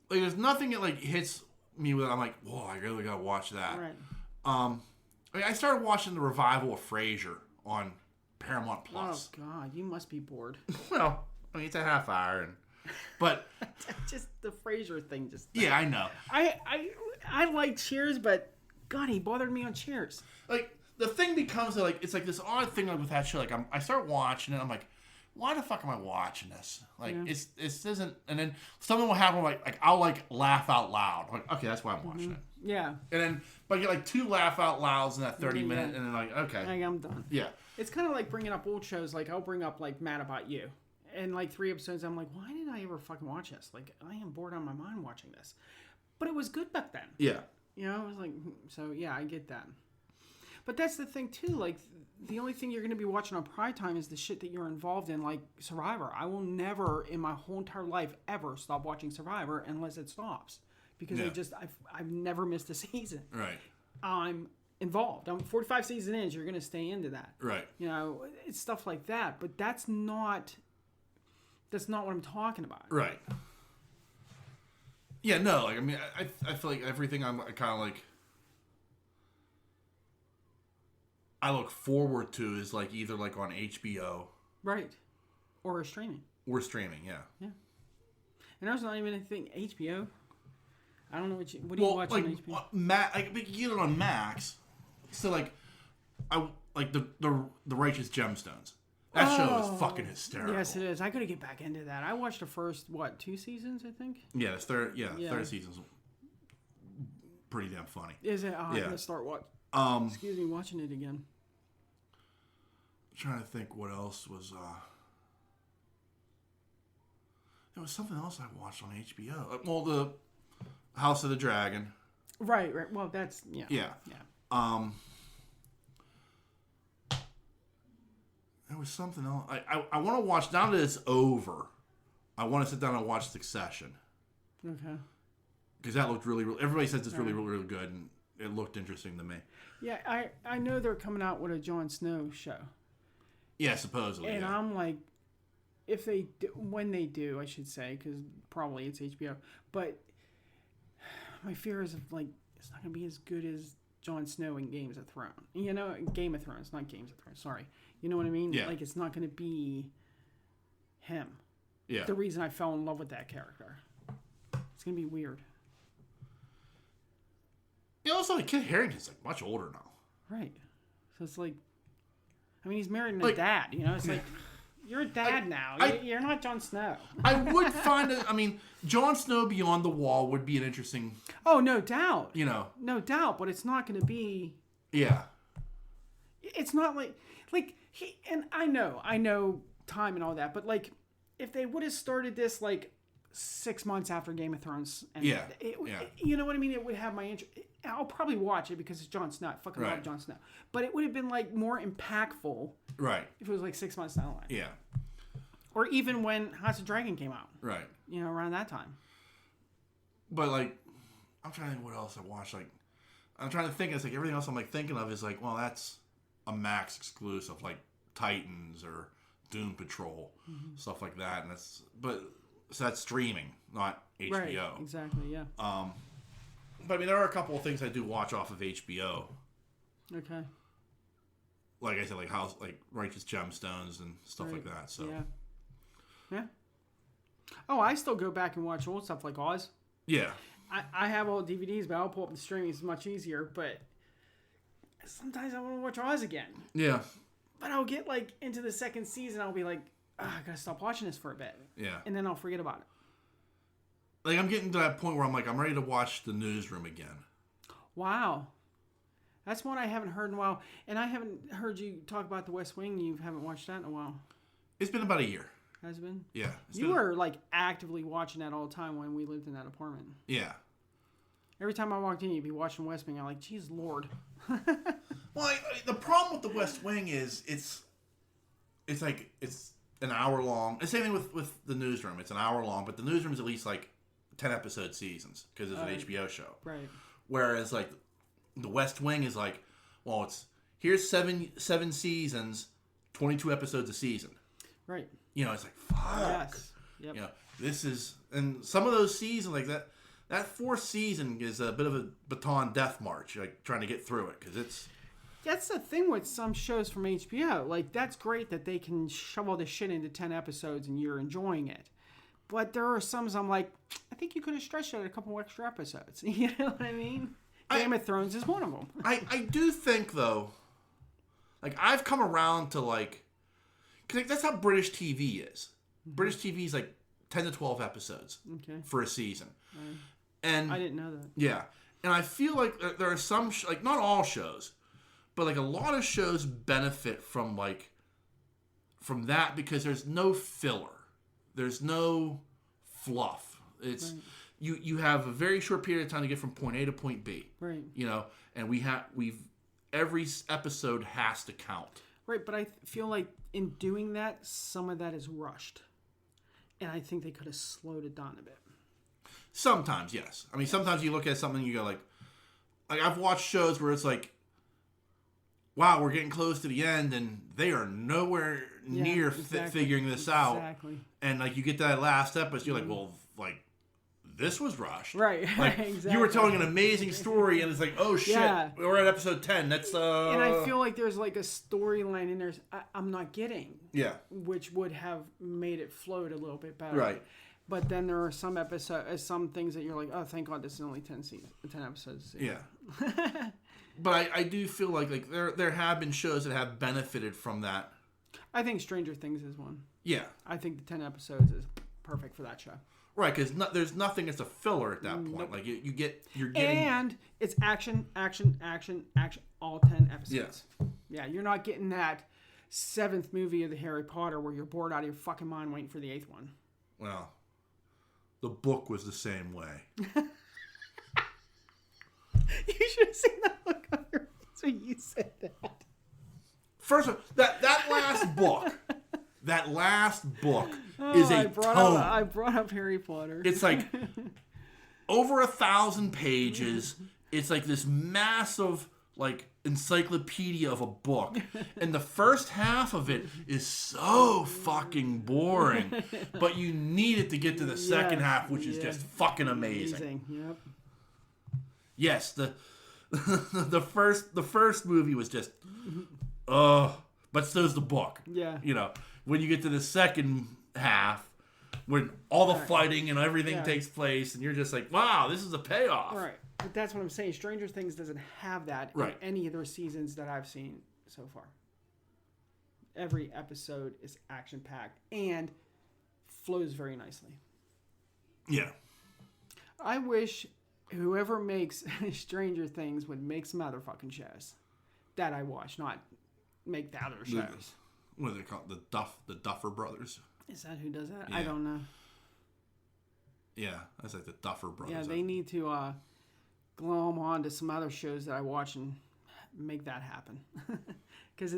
Like there's nothing that like hits me with. I'm like, whoa, I really gotta watch that. Right. I mean, I started watching the revival of Frasier on Paramount Plus. Oh God, you must be bored. Well, I mean, it's a half hour, but just the Frasier thing. Just yeah, I know. I like Cheers, but God, he bothered me on Cheers. Like the thing becomes like it's like this odd thing like with that show. Like I start watching it, I'm like, why the fuck am I watching this? Like it isn't. And then something will happen. Like I'll like laugh out loud. Like okay, that's why I'm watching it. Yeah. And then but I get like 2 laugh out louds in that 30 minutes, and then like okay, I'm done. Yeah. It's kind of like bringing up old shows. Like I'll bring up like Mad About You, and like 3 episodes, I'm like, why did I ever fucking watch this? Like I am bored out of my mind watching this, but it was good back then. Yeah. You know, I was like, so yeah, I get that. But that's the thing too. Like the only thing you're going to be watching on prime time is the shit that you're involved in, like Survivor. I will never in my whole entire life ever stop watching Survivor unless it stops, because I've never missed a season. Right. I'm involved. I'm 45 seasons in. You're going to stay into that. Right. You know, it's stuff like that. But that's not what I'm talking about. Right. Yeah. No. Like I mean, I feel like everything I'm kind of like. I look forward to is like either like on HBO, right, or streaming. Or streaming, yeah. Yeah. And there's not even anything HBO. I don't know what do you watch like, on HBO? You get it on Max. So like, I like the Righteous Gemstones. That show is fucking hysterical. Yes, it is. I gotta get back into that. I watched the first 2 seasons, I think. Yeah, third season's pretty damn funny. Is it? I'm gonna start watching. Watching it again. I'm trying to think what else was. There was something else I watched on HBO. Well, the House of the Dragon. Right. Well, that's yeah. Yeah. There was something else. I want to watch now that it's over. I want to sit down and watch Succession. Okay. Because that looked really. Everybody says it's really, really, really good, and it looked interesting to me. Yeah, I know they're coming out with a Jon Snow show. Yeah, supposedly. And I'm like, when they do, I should say, because probably it's HBO. But my fear is like it's not gonna be as good as Jon Snow in Game of Thrones. You know, Game of Thrones, not Games of Thrones. Sorry, you know what I mean? Yeah. Like it's not gonna be him. Yeah. The reason I fell in love with that character. It's gonna be weird. Yeah. Also, like Kit Harington's like much older now. Right. So it's like. I mean, he's married to a dad, you know? It's like, you're a dad now. You're not Jon Snow. I would find it, I mean, Jon Snow Beyond the Wall would be an interesting... Oh, no doubt. You know. No doubt, but it's not going to be... Yeah. It's not like and I know time and all that, but like, if they would have started this like 6 months after Game of Thrones, and you know what I mean? It would have my interest. I'll probably watch it because it's Jon Snow. I fucking love Jon Snow. But it would have been like more impactful, right? If it was like 6 months down the line, yeah. Or even when House of Dragon came out, right? You know, around that time. But like, I'm trying to think what else I watched. Like, I'm trying to think. It's like everything else I'm like thinking of is like, well, that's a Max exclusive, like Titans or Doom Patrol, stuff like that. And so that's streaming, not HBO. Right, exactly, yeah. But I mean, there are a couple of things I do watch off of HBO. Okay. Like I said, like Righteous Gemstones and stuff like that. So yeah. Oh, I still go back and watch old stuff like Oz. Yeah. I have all DVDs, but I'll pull up the streaming. It's much easier. But sometimes I want to watch Oz again. Yeah. But I'll get like into the second season. I'll be like, I gotta stop watching this for a bit. Yeah. And then I'll forget about it. Like I'm getting to that point where I'm like, I'm ready to watch The Newsroom again. Wow. That's one I haven't heard in a while. And I haven't heard you talk about The West Wing. You haven't watched that in a while. It's been about a year. Has it been? Yeah. You were like actively watching that all the time when we lived in that apartment. Yeah. Every time I walked in, you'd be watching West Wing. I'm like, geez, Lord. Well, the problem with The West Wing is it's an hour long. The same thing with The Newsroom. It's an hour long, but The Newsroom is at least like 10 episode seasons because it's an HBO show. Right. Whereas like The West Wing is like, well, here's seven seasons, 22 episodes a season. Right. You know, it's like, fuck. Yes. Yep. You know, this is, and some of those seasons like that fourth season is a bit of a baton death march, like trying to get through it because it's. That's the thing with some shows from HBO. Like, that's great that they can shove all this shit into 10 episodes and you're enjoying it. But there are some I'm like, I think you could have stretched out a couple extra episodes. You know what I mean? Game of Thrones is one of them. I do think, though, like, I've come around to, like, because like, that's how British TV is. Mm-hmm. British TV is, like, 10 to 12 episodes for a season. Right. And I didn't know that. Yeah. And I feel like there are some, like, not all shows, but, like, a lot of shows benefit from, like, from that because there's no filler. There's no fluff. It's right. You have a very short period of time to get from point A to point B. Right. You know, and every episode has to count. Right, but I feel like in doing that, some of that is rushed. And I think they could have slowed it down a bit. Sometimes, yes. I mean, sometimes you look at something and you go like I've watched shows where it's like, wow, we're getting close to the end, and they are nowhere near figuring this out. Exactly. And, like, you get to that last episode, you're like, well, like, this was rushed. Right, like, exactly. You were telling an amazing story, and it's like, oh, shit, we're at episode 10. That's, And I feel like there's, like, a storyline in there I'm not getting. Yeah. Which would have made it float a little bit better. Right. But then there are some things that you're like, oh, thank God this is only 10 episodes. Yeah. But I do feel like there have been shows that have benefited from that. I think Stranger Things is one. Yeah. I think the 10 episodes is perfect for that show. Right, because there's nothing that's a filler at that point. Nope. Like you're getting, and it's action, all 10 episodes. Yeah, you're not getting that 7th movie of the Harry Potter where you're bored out of your fucking mind waiting for the 8th one. Well, the book was the same way. You should have seen that look on your face when you said that. First of all, that last book is a tome. I brought up Harry Potter. It's like over 1,000 pages. It's like this massive like encyclopedia of a book, and the first half of it is so fucking boring. But you need it to get to the second half, which is just fucking amazing. Yep. Yes, the first movie was just but so's the book. Yeah. You know, when you get to the second half, when all the fighting and everything takes place, and you're just like, wow, this is a payoff. Right. But that's what I'm saying. Stranger Things doesn't have that in any of their seasons that I've seen so far. Every episode is action-packed and flows very nicely. Yeah. I wish whoever makes Stranger Things would make some other fucking shows that I watch, not make the other shows. What are they called? The Duffer Brothers. Is that who does that? Yeah. I don't know. Yeah, that's like the Duffer Brothers. Yeah, they need to glom them on to some other shows that I watch and make that happen. Because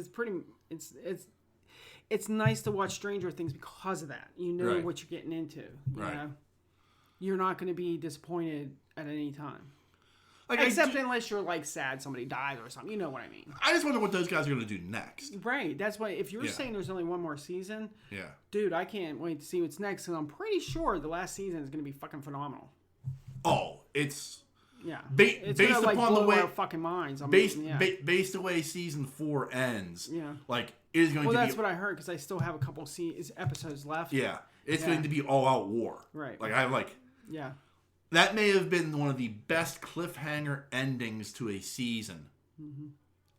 it's nice to watch Stranger Things because of that. You know what you're getting into. You know? you're not going to be disappointed at any time. Like, Except unless you're like sad somebody dies or something. You know what I mean. I just wonder what those guys are going to do next. Right. That's why if you're saying there's only one more season, yeah, dude, I can't wait to see what's next. And I'm pretty sure the last season is going to be fucking phenomenal. Oh, it's it's based gonna, upon blow the way our fucking minds. Based the way season 4 ends. Yeah. Like it is going to be. Well, that's what I heard because I still have a couple episodes left. Yeah, it's going to be all out war. Right. Like I like. Yeah. That may have been one of the best cliffhanger endings to a season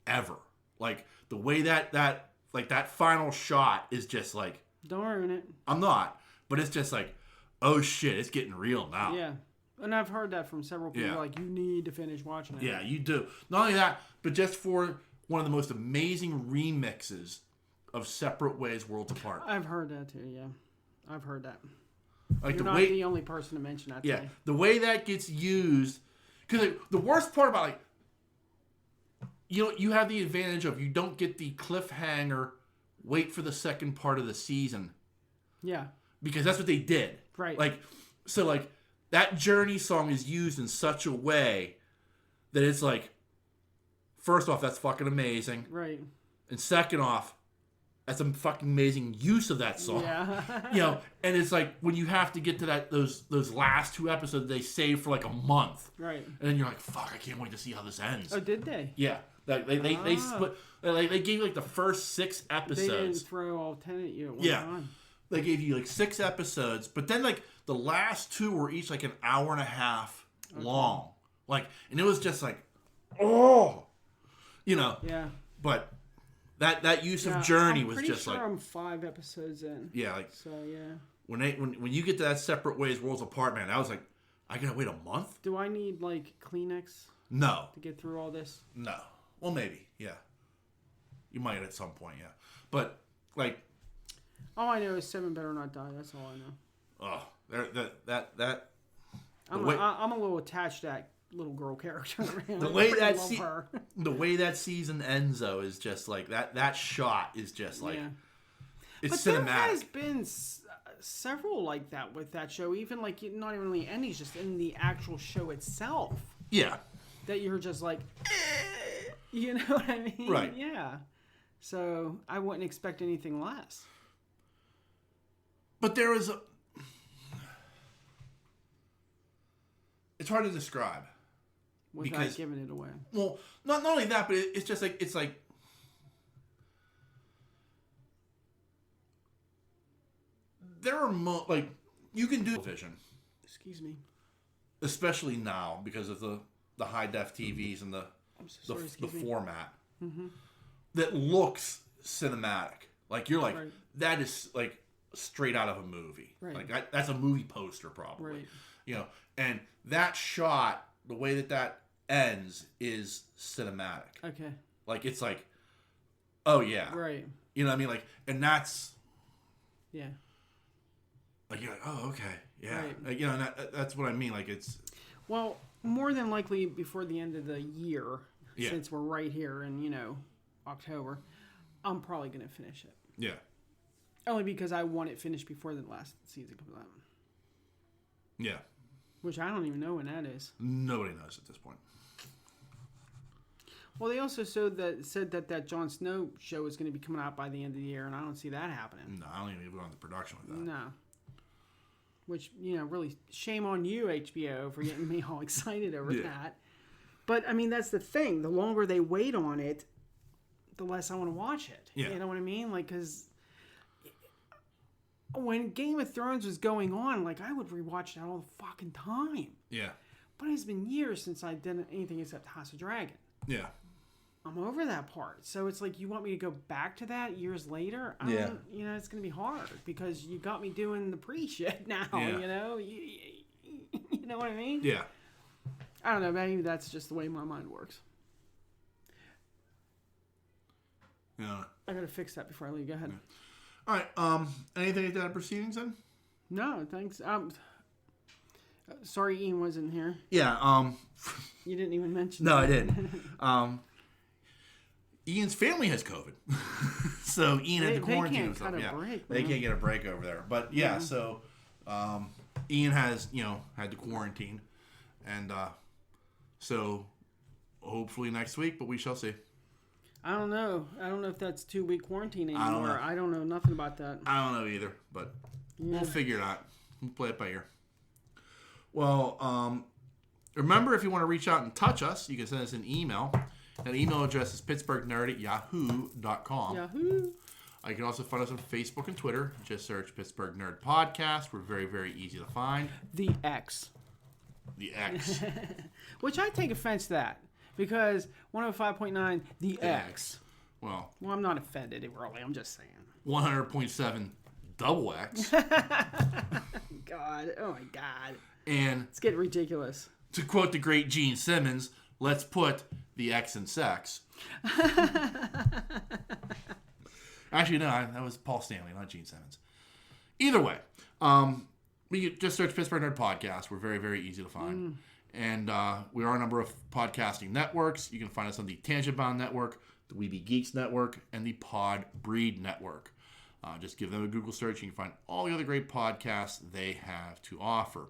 ever. Like the way that final shot is just like. Don't ruin it. I'm not, but it's just like, oh shit, it's getting real now. Yeah, and I've heard that from several people. Yeah. Like you need to finish watching it. Yeah, you do. Not only that, but just for one of the most amazing remixes of Separate Ways, Worlds Apart. I've heard that too. Yeah, I've heard that. Like You're not the only person to mention that. Yeah, today. the way that gets used, because the worst part about like, you have the advantage of you don't get the cliffhanger. Wait for the second part of the season. Yeah, because that's what they did. Right. Like, so like that Journey song is used in such a way that it's like, first off, that's fucking amazing. Right. And second off, that's a fucking amazing use of that song. Yeah. And it's like when you have to get to those last 2 episodes they save for like a month. Right. And then you're like, fuck, I can't wait to see how this ends. Oh, did they? Yeah. Like they split. Like they gave like the first 6 episodes. They didn't throw all 10 at you at one time. They gave you like 6 episodes, but then like the last 2 were each like an hour and a half long. Like, and it was just like, oh, Yeah. But that use of Journey was just sure like, I'm 5 episodes in. yeah, like So yeah. when you get to that Separate Ways, Worlds Apart, man, I was like, I gotta wait a month. Do I need like Kleenex? No. To get through all this? No. Well, maybe. Yeah. You might at some point. Yeah. But like. All I know is 7 better not die. That's all I know. Oh, that. I'm a little attached to that little girl character. The way the way that season ends, though, is just like that shot is just like it's but cinematic. There has been several like that with that show. Even like not even the endings, just in the actual show itself. Yeah. That you're just like, you know what I mean? Right. Yeah. So I wouldn't expect anything less. But there is it's hard to describe. Without giving it away. Well, not only that, but it's just like, it's like, there are like, you can do vision. Excuse me. Especially now, because of the high-def TVs and the format. Mm-hmm. That looks cinematic. Like, you're like, that is, like, straight out of a movie. Right. Like, that's a movie poster, probably. Right. And that shot, the way that ends is cinematic. Okay. Like, it's like, oh, yeah. Right. You know what I mean? Like, and that's... Yeah. Like, you're like, oh, okay. Yeah. Right. Like, and that's what I mean. Like, it's... Well, more than likely before the end of the year, since we're right here in, October, I'm probably going to finish it. Yeah. Only because I want it finished before the last season comes out. Yeah. Which I don't even know when that is. Nobody knows at this point. Well, they also said that Jon Snow show is going to be coming out by the end of the year, and I don't see that happening. No, I don't even go on the production with that. No. Which, really, shame on you, HBO, for getting me all excited over that. But, I mean, that's the thing. The longer they wait on it, the less I want to watch it. Yeah. You know what I mean? Like, because when Game of Thrones was going on, like, I would rewatch that all the fucking time. Yeah. But it's been years since I did anything except House of Dragon. Yeah. I'm over that part. So it's like, you want me to go back to that years later? Yeah. It's going to be hard because you got me doing the pre-shit now, Yeah. You know what I mean? Yeah. I don't know. Maybe that's just the way my mind works. Yeah. I got to fix that before I leave. Go ahead. Yeah. All right. Anything like that in proceedings then? No, thanks. Sorry Ian wasn't here. Yeah. You didn't even mention No, that. I didn't. Ian's family has COVID. So Ian had to quarantine himself. They can't cut a break. They can't get a break over there. But yeah, so Ian has, had to quarantine. And so hopefully next week, but we shall see. I don't know. I don't know if that's 2-week quarantine anymore. I don't know nothing about that. I don't know either, but we'll figure it out. We'll play it by ear. Well, remember, if you want to reach out and touch us, you can send us an email. That email address is pittsburghnerd@yahoo.com. Yahoo! You can also find us on Facebook and Twitter. Just search Pittsburgh Nerd Podcast. We're very, very easy to find. The X. The X. Which I take offense to that. Because 105.9, the X. Well, I'm not offended, really. I'm just saying. 100.7 double X. God. Oh, my God. And it's getting ridiculous. To quote the great Gene Simmons, let's put the X in sex. Actually, no, that was Paul Stanley, not Gene Simmons. Either way, we just search Pittsburgh Nerd Podcast. We're very, very easy to find. And we are a number of podcasting networks. You can find us on the Tangent Bound Network, the Weeby Geeks Network, and the Pod Breed Network. Just give them a Google search. You can find all the other great podcasts they have to offer.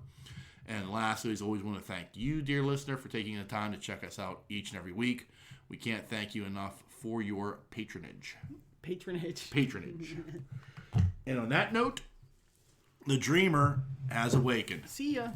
And lastly, as always, want to thank you, dear listener, for taking the time to check us out each and every week. We can't thank you enough for your patronage. Patronage. And on that note, the dreamer has awakened. See ya.